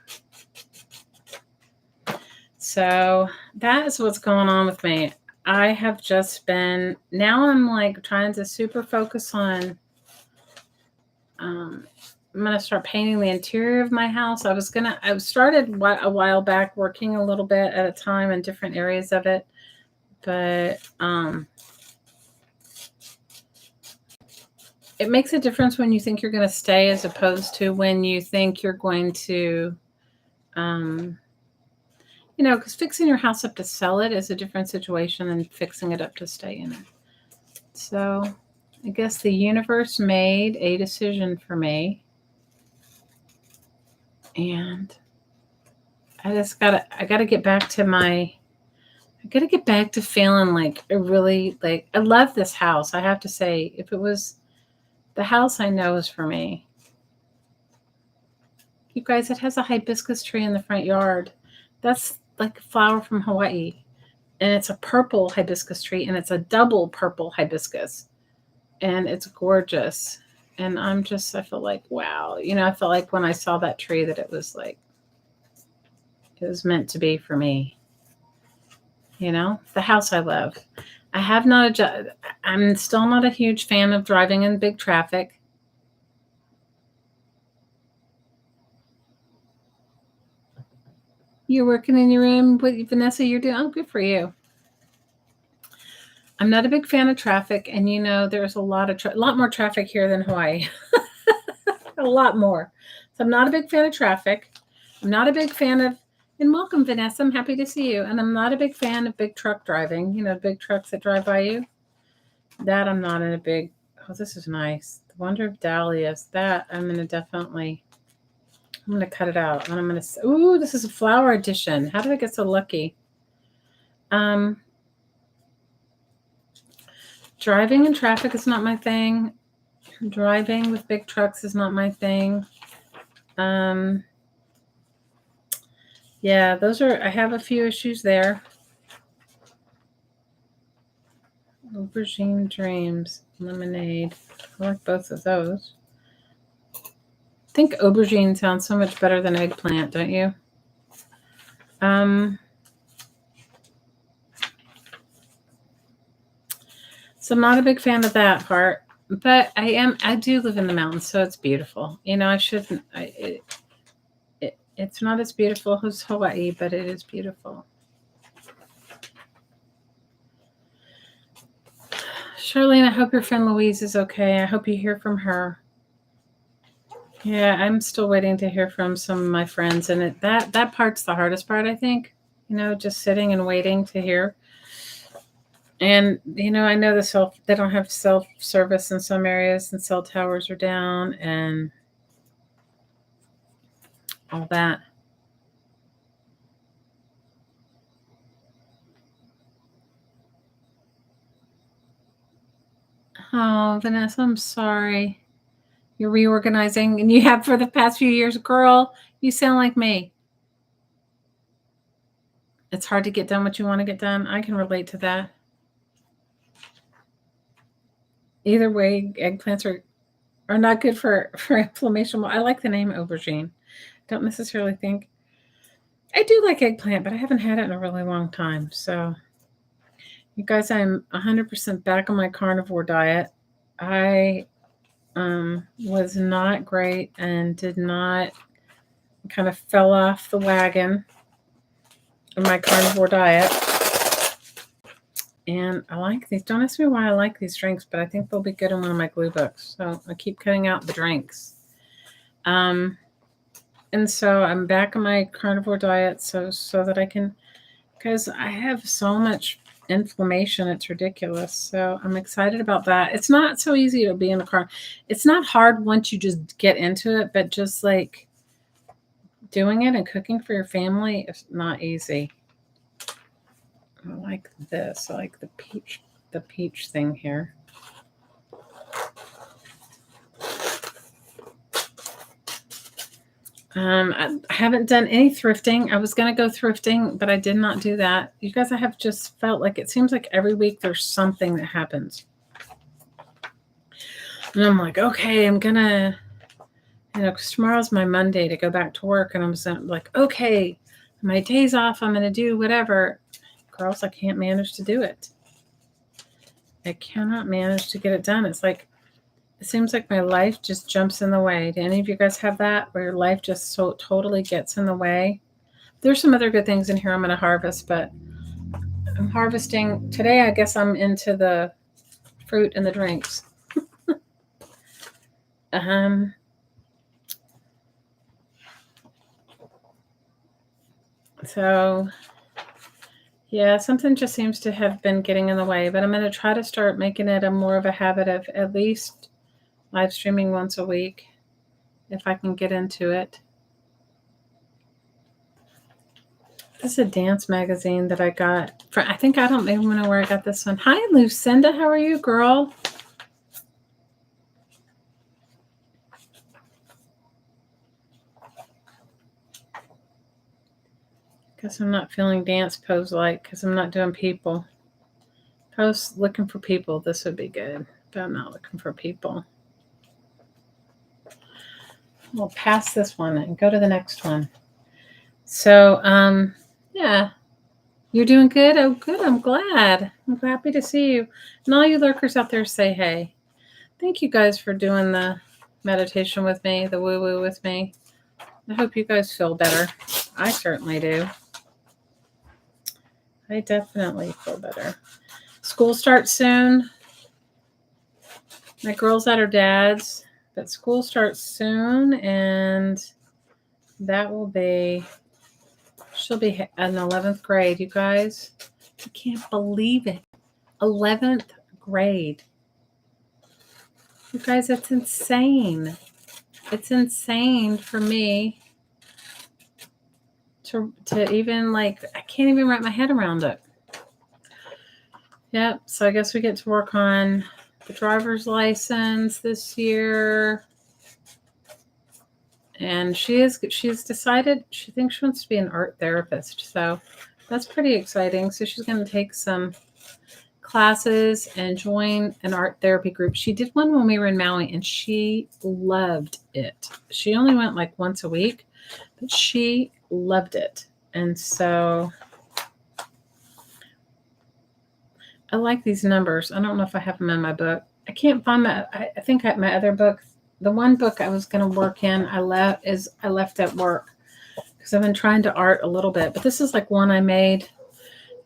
[SPEAKER 1] So that is what's going on with me. I have just been, now I'm like trying to super focus on, I'm going to start painting the interior of my house. I started a while back working a little bit at a time in different areas of it. But it makes a difference when you think you're going to stay as opposed to when you think you're going to, because fixing your house up to sell it is a different situation than fixing it up to stay in it. So I guess the universe made a decision for me. And I gotta get back to feeling like I love this house. I have to say, if it was the house I know is for me. You guys, it has a hibiscus tree in the front yard. That's like a flower from Hawaii. And it's a purple hibiscus tree, and it's a double purple hibiscus. And it's gorgeous. And I feel like, wow. I felt like when I saw that tree that it was meant to be for me. The house I love. I'm still not a huge fan of driving in big traffic. You're working in your room with Vanessa, you're doing, oh, good for you. I'm not a big fan of traffic, and there's a lot more traffic here than Hawaii. A lot more. So I'm not a big fan of traffic. I'm not a big fan of, and welcome, Vanessa. I'm happy to see you. And I'm not a big fan of big truck driving, big trucks that drive by you. That I'm not in a big, oh, this is nice. The Wonder of Dahlias. That I'm going to cut it out. And I'm going to, ooh, this is a flower edition. How did I get so lucky? Driving in traffic is not my thing. Driving with big trucks is not my thing. Yeah, I have a few issues there. Aubergine Dreams, lemonade. I like both of those. I think aubergine sounds so much better than eggplant, don't you? So I'm not a big fan of that part, but I do live in the mountains, so it's beautiful. It's not as beautiful as Hawaii, but it is beautiful. Charlene, I hope your friend Louise is okay. I hope you hear from her. Yeah, I'm still waiting to hear from some of my friends, and that part's the hardest part, I think. Just sitting and waiting to hear. And I know they don't have self-service in some areas, and cell towers are down, and all that. Oh, Vanessa, I'm sorry. You're reorganizing, and you have for the past few years. Girl, you sound like me. It's hard to get done what you want to get done. I can relate to that. Either way, eggplants are not good for inflammation. Well, I like the name aubergine. Don't necessarily think. I do like eggplant, but I haven't had it in a really long time. So, you guys, I'm 100% back on my carnivore diet. I was not great and kind of fell off the wagon of my carnivore diet. And I like these. Don't ask me why I like these drinks, but I think they'll be good in one of my glue books. So I keep cutting out the drinks. And so I'm back on my carnivore diet so that I can, because I have so much inflammation. It's ridiculous. So I'm excited about that. It's not so easy to be in a car. It's not hard once you just get into it, but just like doing it and cooking for your family is not easy. I like this. I like the peach thing here. I haven't done any thrifting. I was going to go thrifting, but I did not do that. You guys, I have just felt like it seems like every week there's something that happens. And I'm like, okay, I'm going to, because tomorrow's my Monday to go back to work. And I'm like, okay, my day's off. I'm going to do whatever. Girls, I can't manage to do it. I cannot manage to get it done. It's like, it seems like my life just jumps in the way. Do any of you guys have that where your life just so totally gets in the way? There's some other good things in here I'm going to harvest, but I'm harvesting today. I guess I'm into the fruit and the drinks. So yeah, something just seems to have been getting in the way, but I'm going to try to start making it a more of a habit of at least live streaming once a week if I can get into it. This is a dance magazine that I got. I think I don't even know where I got this one. Hi, Lucinda. How are you, girl? Guess I'm not feeling dance pose like because I'm not doing people. If I was looking for people, this would be good. But I'm not looking for people. We'll pass this one and go to the next one. So, yeah. You're doing good? Oh, good. I'm glad. I'm happy to see you. And all you lurkers out there, say hey. Thank you guys for doing the meditation with me, the woo-woo with me. I hope you guys feel better. I certainly do. I definitely feel better. School starts soon. My girl's at her dad's, but school starts soon, and that will be, she'll be in 11th grade, you guys. I can't believe it. 11th grade. You guys, that's insane. It's insane for me to even, like, I can't even wrap my head around it. Yep, so I guess we get to work on the driver's license this year. And she's decided she thinks she wants to be an art therapist. So that's pretty exciting. So she's going to take some classes and join an art therapy group. She did one when we were in Maui and she loved it. She only went like once a week, but she loved it. And so I like these numbers. I don't know if I have them in my book. I can't find I think my other book, the one book I was going to work in, I left at work because I've been trying to art a little bit. But this is like one I made.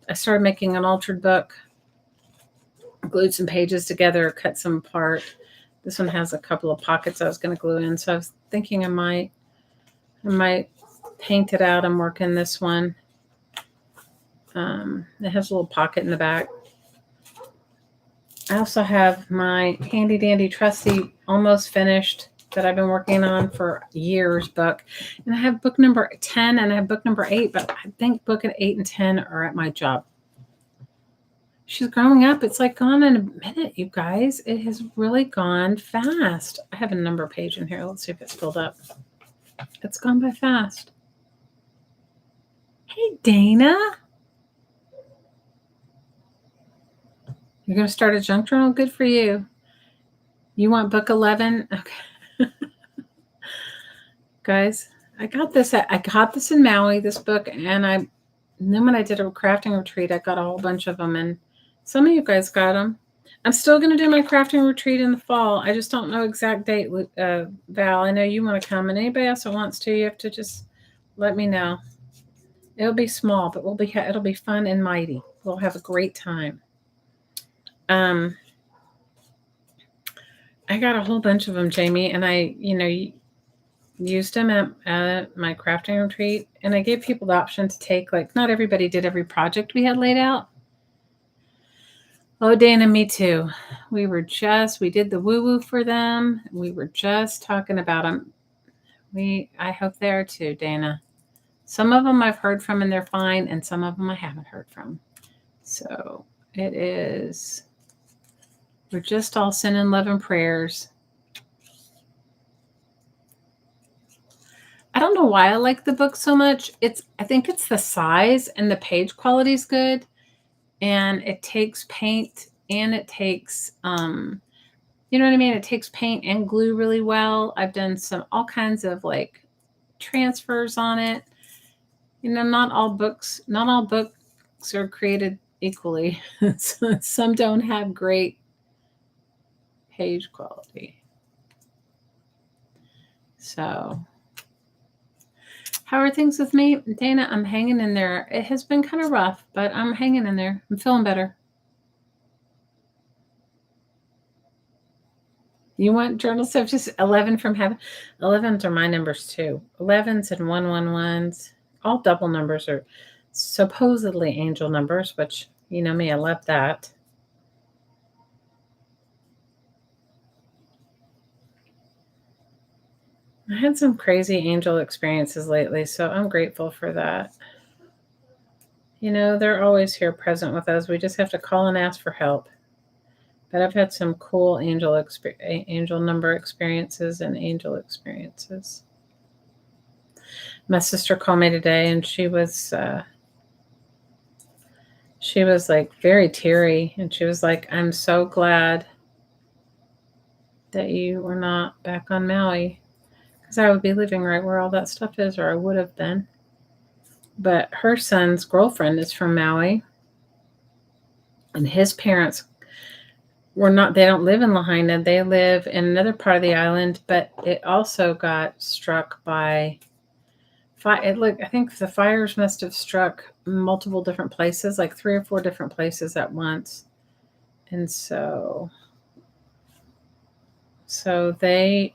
[SPEAKER 1] I started making an altered book, glued some pages together, cut some apart. This one has a couple of pockets I was going to glue in. So I was thinking I might paint it out and work in this one. It has a little pocket in the back. I also have my handy dandy trusty almost finished that I've been working on for years book. And I have book number 10 and I have book number 8, but I think book 8 and 10 are at my job. She's growing up. It's like gone in a minute, you guys. It has really gone fast. I have a number page in here. Let's see if it's filled up. It's gone by fast. Hey, Dana. You're going to start a junk journal? Good for you. You want book 11? Okay. Guys, I got this in Maui, this book, and then when I did a crafting retreat, I got a whole bunch of them, and some of you guys got them. I'm still going to do my crafting retreat in the fall. I just don't know exact date, Val. I know you want to come, and anybody else that wants to, you have to just let me know. It'll be small, but it'll be fun and mighty. We'll have a great time. I got a whole bunch of them, Jamie, and I, used them at my crafting retreat, and I gave people the option to take, like, not everybody did every project we had laid out. Oh, Dana, me too. We did the woo-woo for them. We were just talking about them. I hope they are too, Dana. Some of them I've heard from and they're fine, and some of them I haven't heard from. So we're just all sending love and prayers. I don't know why I like the book so much. I think it's the size and the page quality is good. And it takes paint and it takes, you know what I mean? It takes paint and glue really well. I've done all kinds of like transfers on it. Not all books are created equally. Some don't have great page quality. So, how are things with me? Dana, I'm hanging in there. It has been kind of rough, but I'm hanging in there. I'm feeling better. You want journal stuff? Just 11 from heaven. 11s are my numbers too. 11s and 111s. All double numbers are supposedly angel numbers, which, you know me, I love that. I had some crazy angel experiences lately, so I'm grateful for that. they're always here present with us. We just have to call and ask for help. But I've had some cool angel number experiences and angel experiences. My sister called me today, and she was like very teary, and she was like, "I'm so glad that you were not back on Maui, because I would be living right where all that stuff is, or I would have been." But her son's girlfriend is from Maui, and his parents they don't live in Lahaina. They live in another part of the island, but it also got struck by fire. I think the fires must have struck multiple different places, like 3 or 4 different places at once. And so they,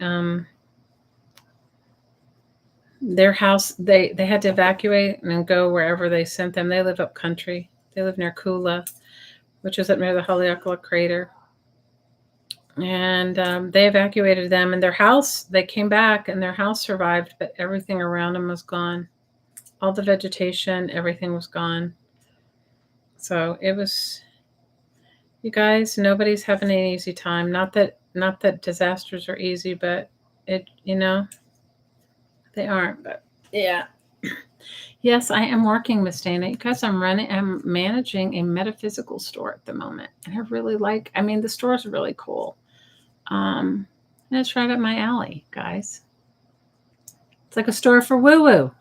[SPEAKER 1] their house, they had to evacuate and go wherever they sent them. They live up country. They live near Kula, which is up near the Haleakala crater. And they evacuated them, and their house, they came back and their house survived, but everything around them was gone. All the vegetation, everything was gone. So it was, you guys, nobody's having an easy time. Not that disasters are easy, but they aren't. But yeah. Yes, I am working, Miss Dana, because I'm managing a metaphysical store at the moment. And I really the store is really cool. And it's right up my alley, guys. It's like a store for woo-woo.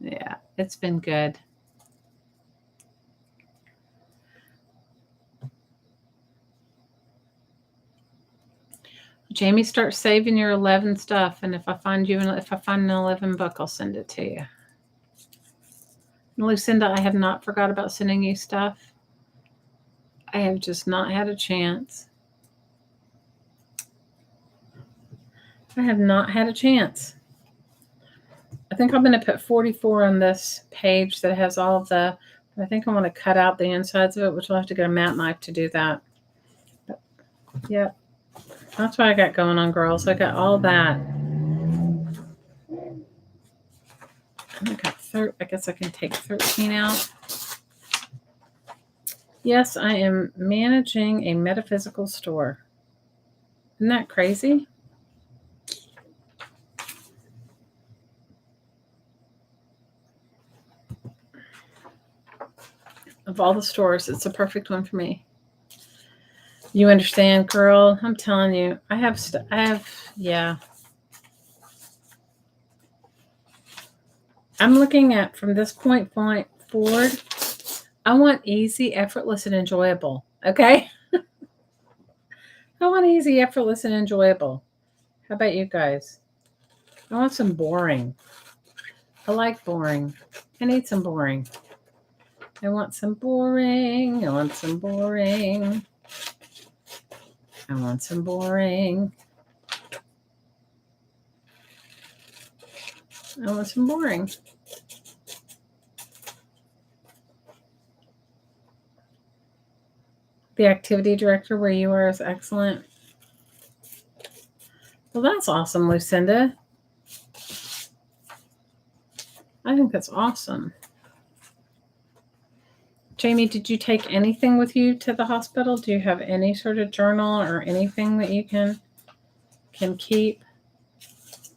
[SPEAKER 1] Yeah, it's been good. Jamie, start saving your 11 stuff, and if I find an 11 book, I'll send it to you. And Lucinda, I have not forgot about sending you stuff. I have just not had a chance. I have not had a chance. I think I'm going to put 44 on this page that has all of the. I think I want to cut out the insides of it, which I'll have to get a mat knife to do that. But, yeah, that's what I got going on, girls. I got all that. I guess I can take 13 out. Yes, I am managing a metaphysical store. Isn't that crazy? Of all the stores, it's the perfect one for me. You understand, girl? I'm telling you, yeah. I'm looking at from this point forward, I want easy, effortless, and enjoyable. Okay? I want easy, effortless, and enjoyable. How about you guys? I want some boring. I like boring. I need some boring. I want some boring. I want some boring. I want some boring. I want some boring. The activity director where you are is excellent. Well, that's awesome, Lucinda. I think that's awesome. Jamie, did you take anything with you to the hospital? Do you have any sort of journal or anything that you can keep?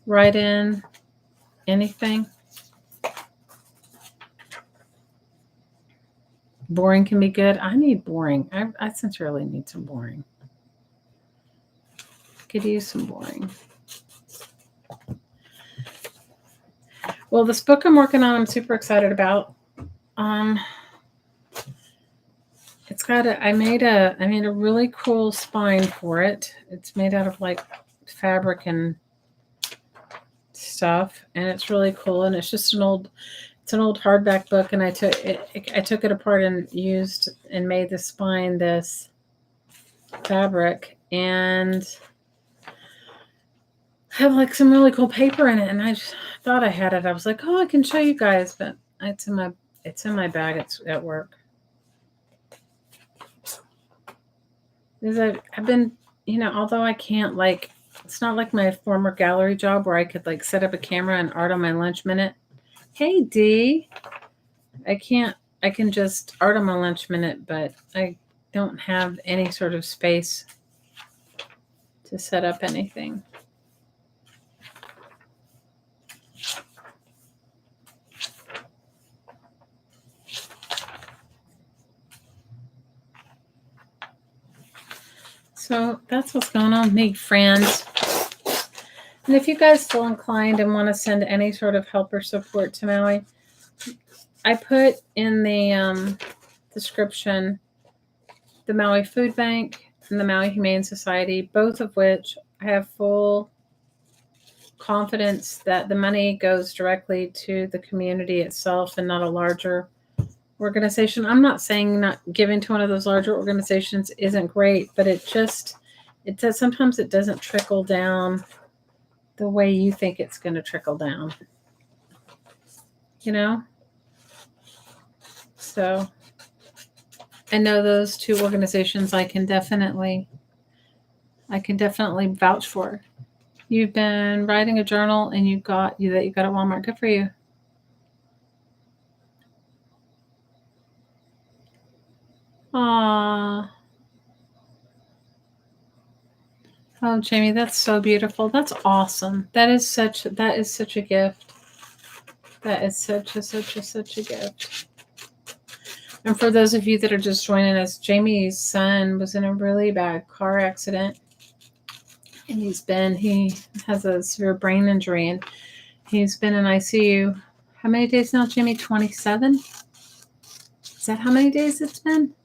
[SPEAKER 1] Write in anything? Boring can be good. I need boring. I sincerely need some boring. Could use some boring. Well, this book I'm working on, I'm super excited about. It's got I made a really cool spine for it. It's made out of like fabric and stuff, and it's really cool. And it's just an old hardback book, and I took it apart and used and made the spine this fabric, and have like some really cool paper in it. And I thought I had it. I was like, oh, I can show you guys, but it's in my bag. It's at work. Because I've been, although I can't it's not like my former gallery job where I could like set up a camera and art on my lunch minute. Hey, Dee. I can just art on my lunch minute, but I don't have any sort of space to set up anything. So that's what's going on with me, friends. And if you guys feel inclined and want to send any sort of help or support to Maui, I put in the description the Maui Food Bank and the Maui Humane Society, both of which I have full confidence that the money goes directly to the community itself and not a larger organization. I'm not saying not giving to one of those larger organizations isn't great, but it does sometimes it doesn't trickle down the way you think it's going to trickle down. You know? So I know those two organizations I can definitely vouch for. You've been writing a journal and you got at Walmart. Good for you. Aww. Oh, Jamie, that's so beautiful. That's awesome. That is such a gift. That is such a gift. And for those of you that are just joining us, Jamie's son was in a really bad car accident. And he has a severe brain injury and he's been in ICU. How many days now, Jamie? 27? Is that how many days it's been?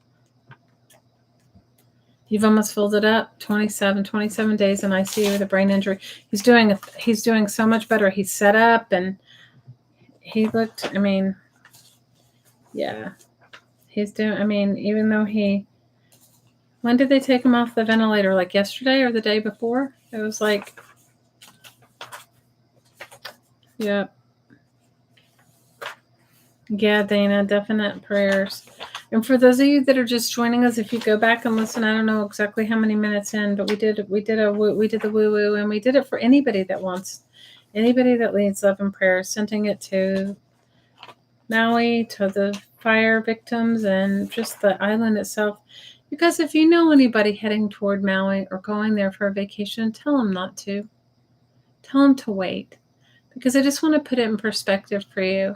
[SPEAKER 1] You've almost filled it up. 27 days in ICU with a brain injury. He's doing so much better. He's set up and he looked, yeah. He's doing, even though when did they take him off the ventilator? Like yesterday or the day before? It was like, yeah. Yeah, Dana, definite prayers. And for those of you that are just joining us, if you go back and listen, I don't know exactly how many minutes in, but we did the woo woo, and we did it for anybody that needs love and prayer, sending it to Maui, to the fire victims, and just the island itself. Because if you know anybody heading toward Maui or going there for a vacation, tell them not to. Tell them to wait. Because I just want to put it in perspective for you.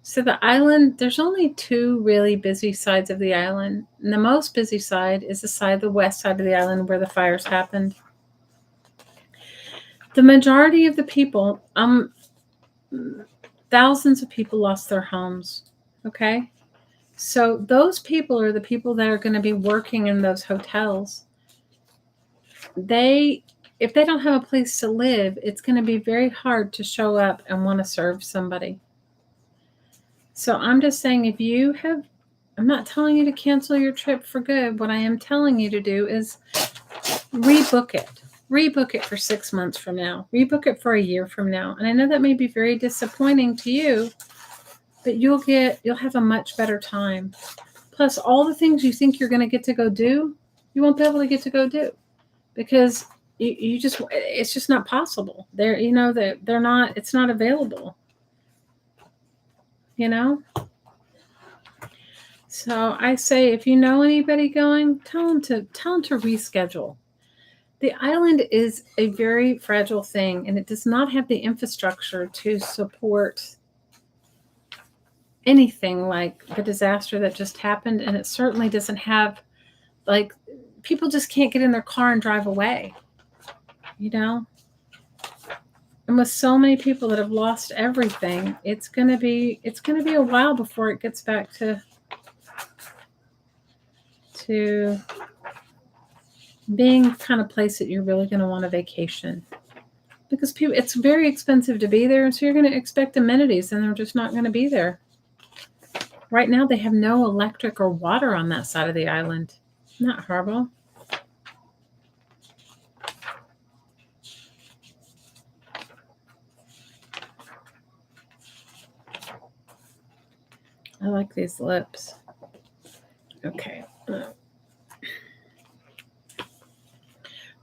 [SPEAKER 1] So the island, there's only two really busy sides of the island. And the most busy side is the west side of the island where the fires happened. The majority of the people, thousands of people lost their homes. Okay? So those people are the people that are going to be working in those hotels. If they don't have a place to live, it's going to be very hard to show up and want to serve somebody. So I'm just saying, I'm not telling you to cancel your trip for good. What I am telling you to do is rebook it. Rebook it for 6 months from now. Rebook it for a year from now. And I know that may be very disappointing to you, but you'll have a much better time. Plus, all the things you think you're going to get to go do, you won't be able to get to go do because it's just not possible. They're not. It's not available. So I say, if you know anybody going, tell them to reschedule. The island is a very fragile thing, and it does not have the infrastructure to support anything like the disaster that just happened. And it certainly doesn't have, people just can't get in their car and drive away, And with so many people that have lost everything, it's going to be a while before it gets back to being the kind of place that you're really going to want a vacation. Because it's very expensive to be there, and so you're going to expect amenities, and they're just not going to be there. Right now, they have no electric or water on that side of the island. Isn't that horrible? I like these lips. Okay.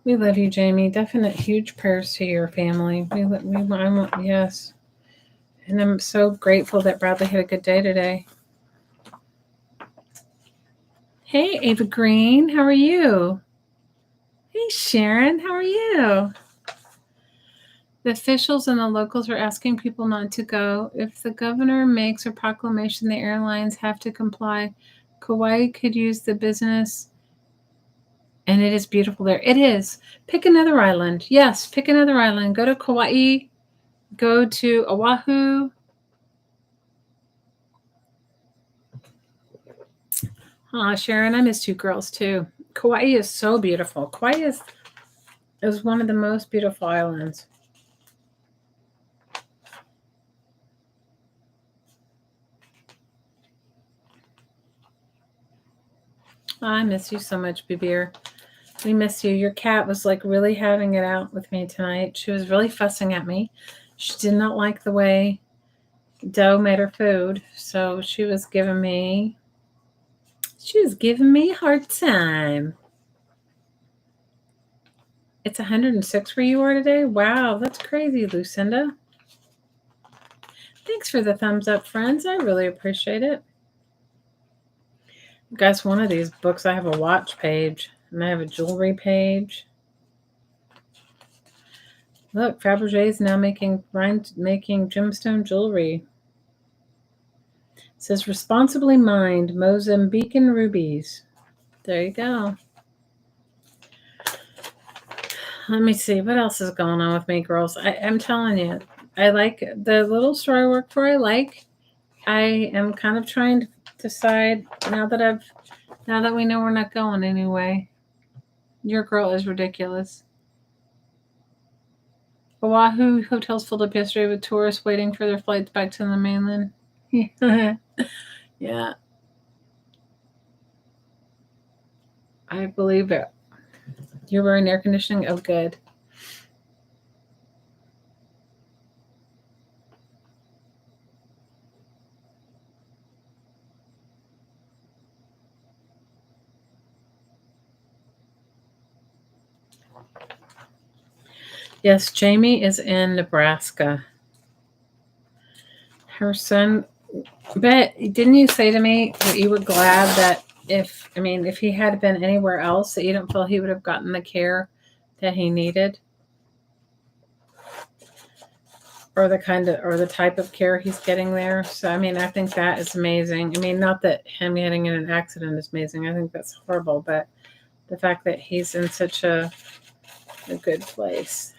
[SPEAKER 1] We love you, Jamie. Definite huge prayers to your family. Yes. And I'm so grateful that Bradley had a good day today. Hey, Ava Green, how are you? Hey, Sharon, how are you? The officials and the locals are asking people not to go. If the governor makes a proclamation, the airlines have to comply. Kauai could use the business, and it is beautiful there. It is. Pick another island. Yes, pick another island. Go to Kauai. Go to Oahu. Sharon, I missed you girls too. Kauai is so beautiful. Kauai is one of the most beautiful islands. I miss you so much, Bibir. We miss you. Your cat was like really having it out with me tonight. She was really fussing at me. She did not like the way Doe made her food, so she was giving me a hard time. It's 106 where you are today? Wow, that's crazy, Lucinda. Thanks for the thumbs up, friends. I really appreciate it. Guys, one of these books, I have a watch page, and I have a jewelry page. Look, Fabergé is now making gemstone jewelry. It says responsibly mined Mozambican rubies. There you go. Let me see. What else is going on with me, girls? I'm telling you, I like the little store I work for. I am kind of trying to decide now that we know we're not going anyway. Your girl is ridiculous. Oahu hotels filled up yesterday with tourists waiting for their flights back to the mainland. Yeah. I believe it. You're wearing air conditioning? Oh, good. Yes, Jamie is in Nebraska. Her son, but didn't you say to me that you were glad that if he had been anywhere else, that you don't feel he would have gotten the care that he needed? Or the type of care he's getting there. So, I think that is amazing. Not that him getting in an accident is amazing. I think that's horrible, but the fact that he's in such a good place.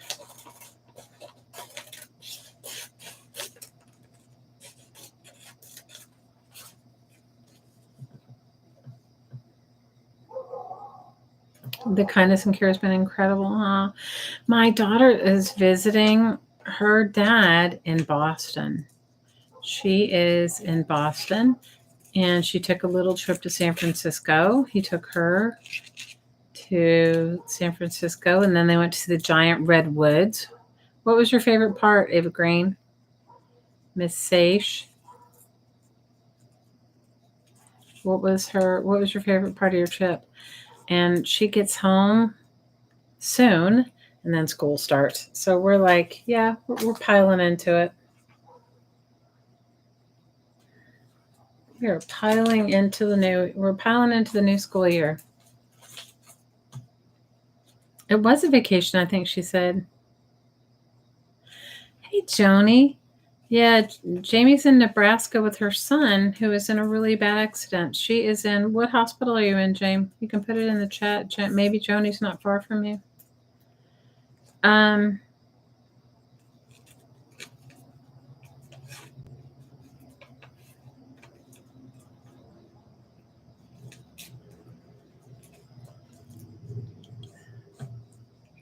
[SPEAKER 1] The kindness and care has been incredible. My daughter is visiting her dad in Boston. She is in Boston, and she took a little trip to San Francisco. He took her to San Francisco, and then they went to the giant redwoods. What was your favorite part, Ava Green? Miss Saish? What was your favorite part of your trip? And she gets home soon, and then school starts. So we're like, yeah, we're piling into it. We're piling into the new school year. It was a vacation, I think she said. Hey, Joni. Yeah, Jamie's in Nebraska with her son, who is in a really bad accident. She is in, what hospital are you in, Jamie? You can put it in the chat. Maybe Joni's not far from you.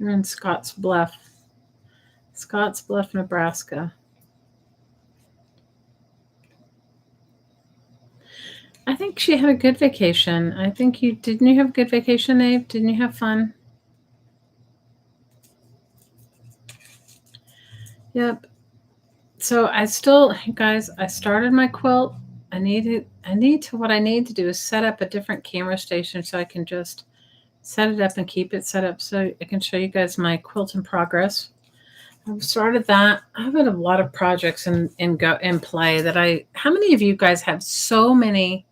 [SPEAKER 1] You're in Scotts Bluff, Nebraska. I think she had a good vacation. I think didn't you have a good vacation, Abe? Didn't you have fun? Yep. So I started my quilt. What I need to do is set up a different camera station so I can just set it up and keep it set up so I can show you guys my quilt in progress. I've started that. I have a lot of projects in play that how many of you guys have so many?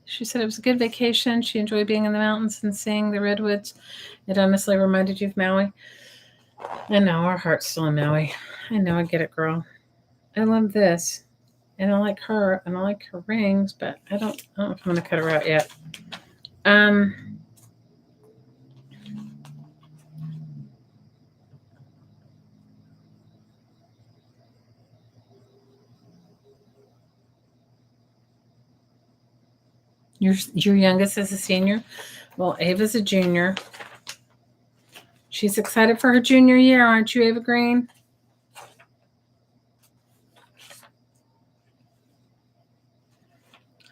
[SPEAKER 1] She said it was a good vacation. She enjoyed being in the mountains and seeing the redwoods. It honestly reminded you of Maui. I know, our heart's still in Maui. I know, I get it, girl. I love this. And I like her, and I like her rings, but I don't know if I'm going to cut her out yet. Your youngest is a senior. Well, Ava's a junior. She's excited for her junior year, aren't you, Ava Green?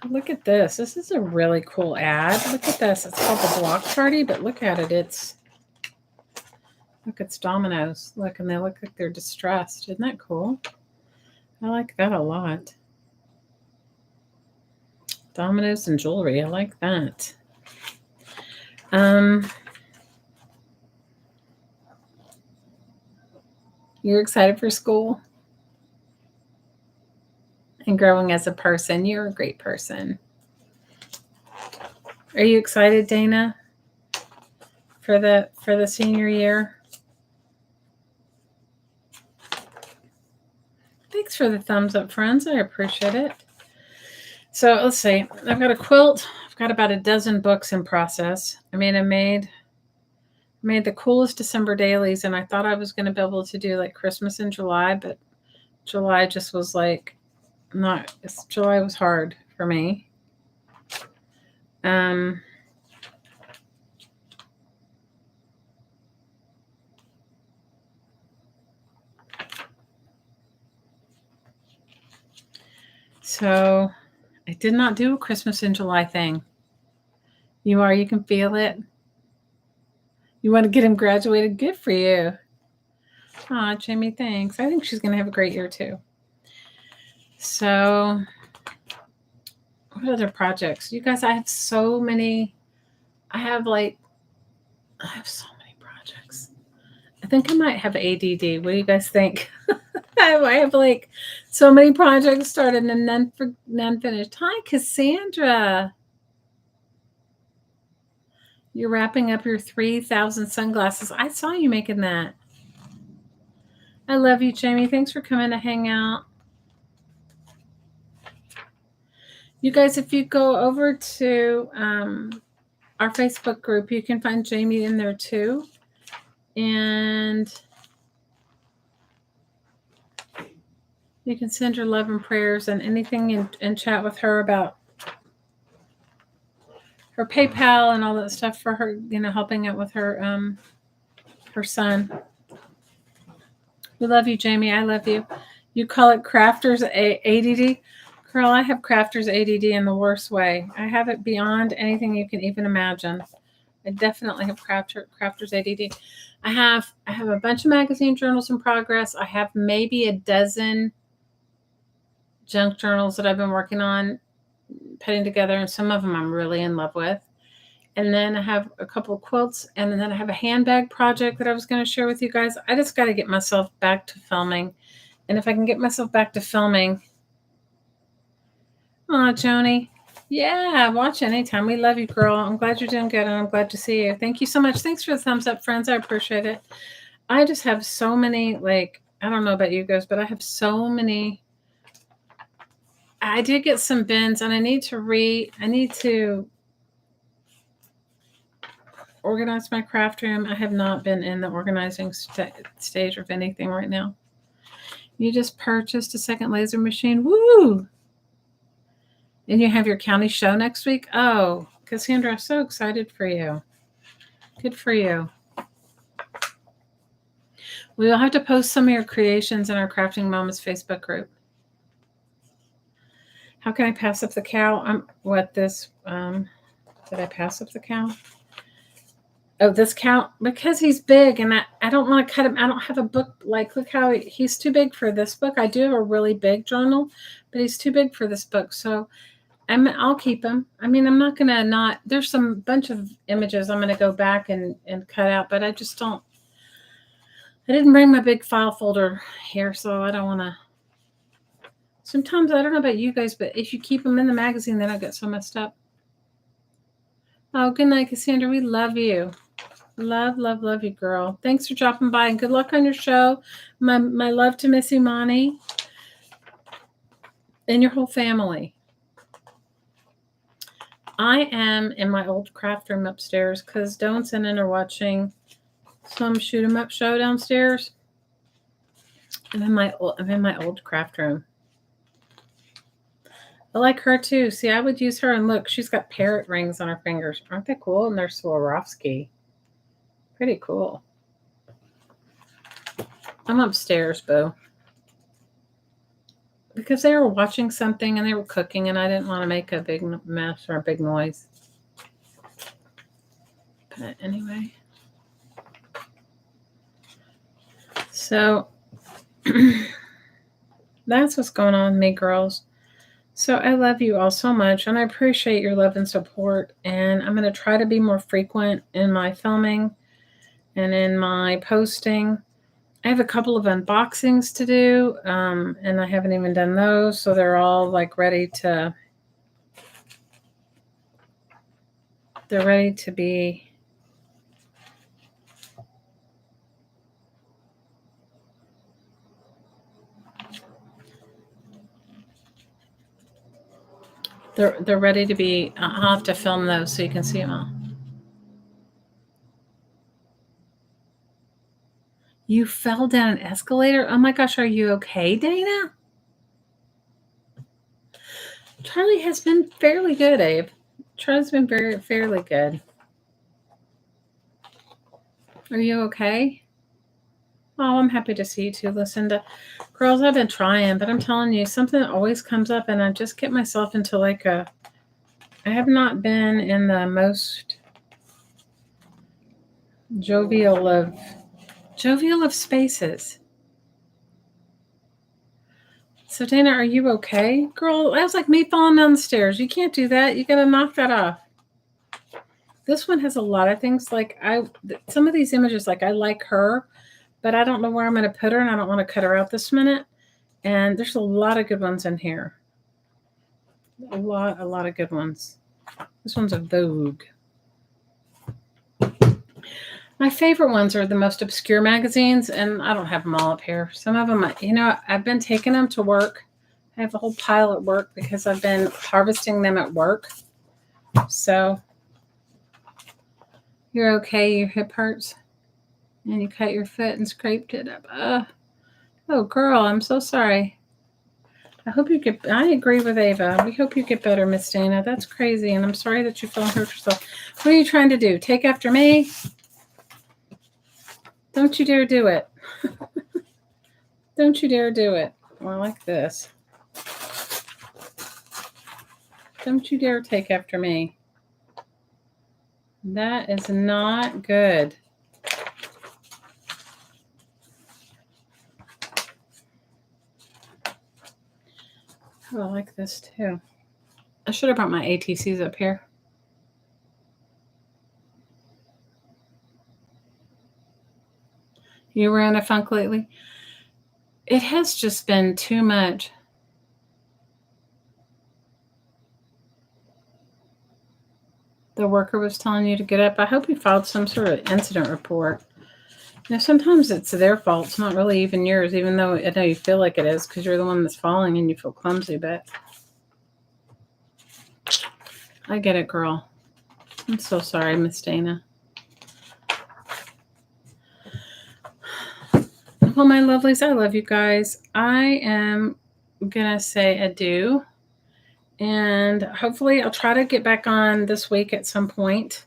[SPEAKER 1] Look at this. This is a really cool ad. Look at this. It's called the Block Party, but look at it. It's dominoes. Look, and they look like they're distressed. Isn't that cool? I like that a lot. Dominoes and jewelry. I like that. You're excited for school and growing as a person. You're a great person. Are you excited, Dana, for the senior year? Thanks for the thumbs up, friends. I appreciate it. So let's see. I've got a quilt. I've got about a dozen books in process. I made the coolest December dailies, and I thought I was going to be able to do like Christmas in July, but July just was like July was hard for me. So I did not do a Christmas in July thing. You can feel it. You want to get him graduated? Good for you. Aw, Jamie, thanks. I think she's going to have a great year too. So what other projects? You guys, I have so many. I have so many projects. I think I might have ADD. What do you guys think? I have like so many projects started and none finished. Hi, Cassandra. You're wrapping up your 3,000 sunglasses. I saw you making that. I love you, Jamie. Thanks for coming to hang out. You guys, if you go over to our Facebook group, you can find Jamie in there too. And you can send her love and prayers and anything and chat with her about her PayPal and all that stuff for her, helping out with her her son. We love you, Jamie. I love you. You call it crafters ADD? Girl, I have crafters ADD in the worst way. I have it beyond anything you can even imagine. I definitely have crafters ADD. I have a bunch of magazine journals in progress. I have maybe a dozen junk journals that I've been working on putting together, and some of them I'm really in love with. And then I have a couple of quilts, and then I have a handbag project that I was going to share with you guys. I just got to get myself back to filming. And if I can get myself back to filming. Aw, Joni. Yeah, watch anytime. We love you, girl. I'm glad you're doing good, and I'm glad to see you. Thank you so much. Thanks for the thumbs up, friends. I appreciate it. I just have so many, I don't know about you guys, but I have so many. I did get some bins, and I need to organize my craft room. I have not been in the organizing stage of anything right now. You just purchased a second laser machine. Woo! And you have your county show next week? Oh, Cassandra, I'm so excited for you. Good for you. We'll have to post some of your creations in our Crafting Mamas Facebook group. How can I pass up the cow? Did I pass up the cow? Oh, this cow, because he's big and I don't want to cut him. I don't have a book. Look how he's too big for this book. I do have a really big journal, but he's too big for this book. So I'll keep them. I mean, I'm not gonna not. There's some bunch of images I'm gonna go back and cut out, but I just don't. I didn't bring my big file folder here, so I don't want to. Sometimes I don't know about you guys, but if you keep them in the magazine, they don't get so messed up. Oh, good night, Cassandra. We love you. Love, love, love you, girl. Thanks for dropping by and good luck on your show. My love to Miss Imani and your whole family. I am in my old craft room upstairs because Dawn's in and are watching some shoot 'em up show downstairs. I'm in my old craft room. I like her too. See, I would use her, and look, she's got parrot rings on her fingers. Aren't they cool? And they're Swarovski. Pretty cool. I'm upstairs, Boo. Because they were watching something and they were cooking, and I didn't want to make a big mess or a big noise. But anyway. So that's what's going on with me, girls. So I love you all so much, and I appreciate your love and support. And I'm going to try to be more frequent in my filming and in my posting. I have a couple of unboxings to do, and I haven't even done those, so they're all like ready to. They're ready to be. They're ready to be. I'll have to film those so you can see them all. You fell down an escalator? Oh my gosh, are you okay, Dana? Charlie has been fairly good, Abe. Charlie's been fairly good. Are you okay? Oh, I'm happy to see you too, Lucinda. Girls, I've been trying, but I'm telling you, something always comes up, and I just get myself into like a. I have not been in the most jovial of spaces. So, Dana, are you okay? Girl, that was like me falling down the stairs. You can't do that. You got to knock that off. This one has a lot of things. Like some of these images, like I like her, but I don't know where I'm going to put her, and I don't want to cut her out this minute. And there's a lot of good ones in here. A lot of good ones. This one's a Vogue. My favorite ones are the most obscure magazines, and I don't have them all up here. Some of them, I've been taking them to work. I have a whole pile at work because I've been harvesting them at work. So, you're okay? Your hip hurts? And you cut your foot and scraped it up. Oh, girl, I'm so sorry. I hope you get. I agree with Ava. We hope you get better, Miss Dana. That's crazy, and I'm sorry that you fell and hurt yourself. What are you trying to do? Take after me? Don't you dare do it. Don't you dare do it. More like this. Don't you dare take after me. That is not good. Oh, I like this too. I should have brought my ATCs up here. You were in a funk lately? It has just been too much. The worker was telling you to get up. I hope you filed some sort of incident report. Sometimes it's their fault. It's not really even yours, even though I know you feel like it is because you're the one that's falling and you feel clumsy, but I get it, girl. I'm so sorry, Miss Dana. Well, my lovelies, I love you guys. I am going to say adieu. And hopefully I'll try to get back on this week at some point.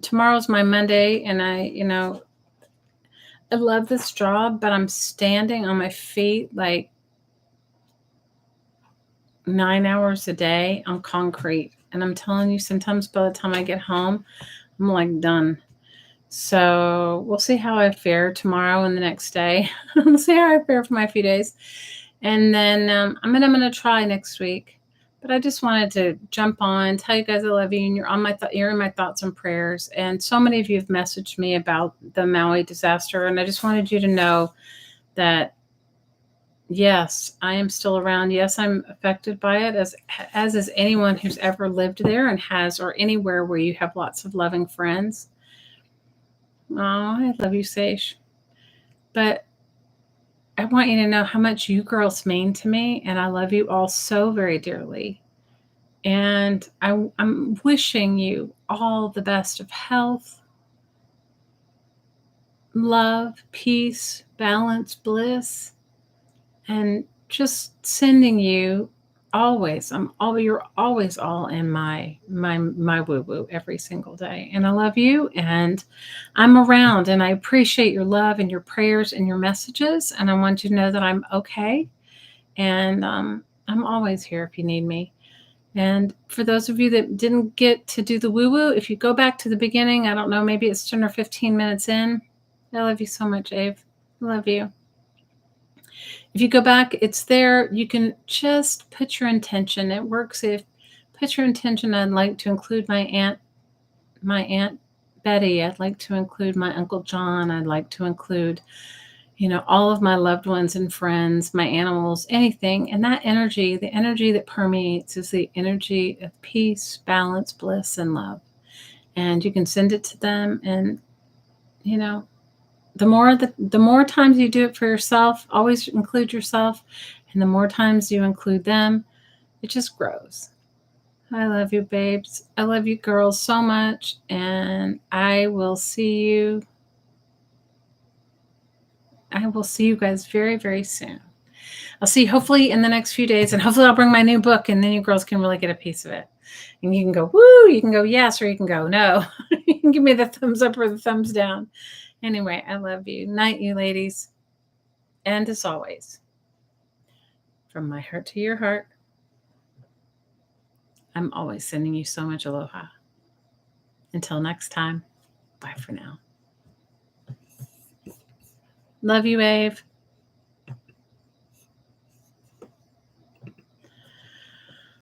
[SPEAKER 1] Tomorrow's my Monday, and I love this job, but I'm standing on my feet like 9 hours a day on concrete. And I'm telling you, sometimes by the time I get home, I'm like done. So we'll see how I fare tomorrow and the next day. We'll see how I fare for my few days. And then I'm going to try next week. But I just wanted to jump on, tell you guys I love you, and you're on my you're in my thoughts and prayers. And so many of you have messaged me about the Maui disaster, and I just wanted you to know that yes, I am still around. Yes, I'm affected by it, as is anyone who's ever lived there and has, or anywhere where you have lots of loving friends. Oh, I love you, Sage. But I want you to know how much you girls mean to me, and I love you all so very dearly. And I'm wishing you all the best of health, love, peace, balance, bliss, and just sending you always. You're always all in my woo woo every single day. And I love you, and I'm around, and I appreciate your love and your prayers and your messages. And I want you to know that I'm okay, and I'm always here if you need me. And for those of you that didn't get to do the woo woo, if you go back to the beginning, I don't know, maybe it's 10 or 15 minutes in. I love you so much, Ave. I love you. If you go back, it's there. You can just put your intention. It works if put your intention. I'd like to include my aunt Betty. I'd like to include my Uncle John. I'd like to include, all of my loved ones and friends, my animals, anything. And that energy, the energy that permeates is the energy of peace, balance, bliss, and love. And you can send it to them. And, the more times you do it for yourself, always include yourself. And the more times you include them, it just grows. I love you, babes. I love you girls so much. And I will see you guys very, very soon. I'll see you hopefully in the next few days, and hopefully I'll bring my new book, and then you girls can really get a piece of it. And you can go, woo, you can go yes, or you can go no. You can give me the thumbs up or the thumbs down. Anyway, I love you. Night, you ladies. And as always, from my heart to your heart, I'm always sending you so much aloha. Until next time, bye for now. Love you, Ave.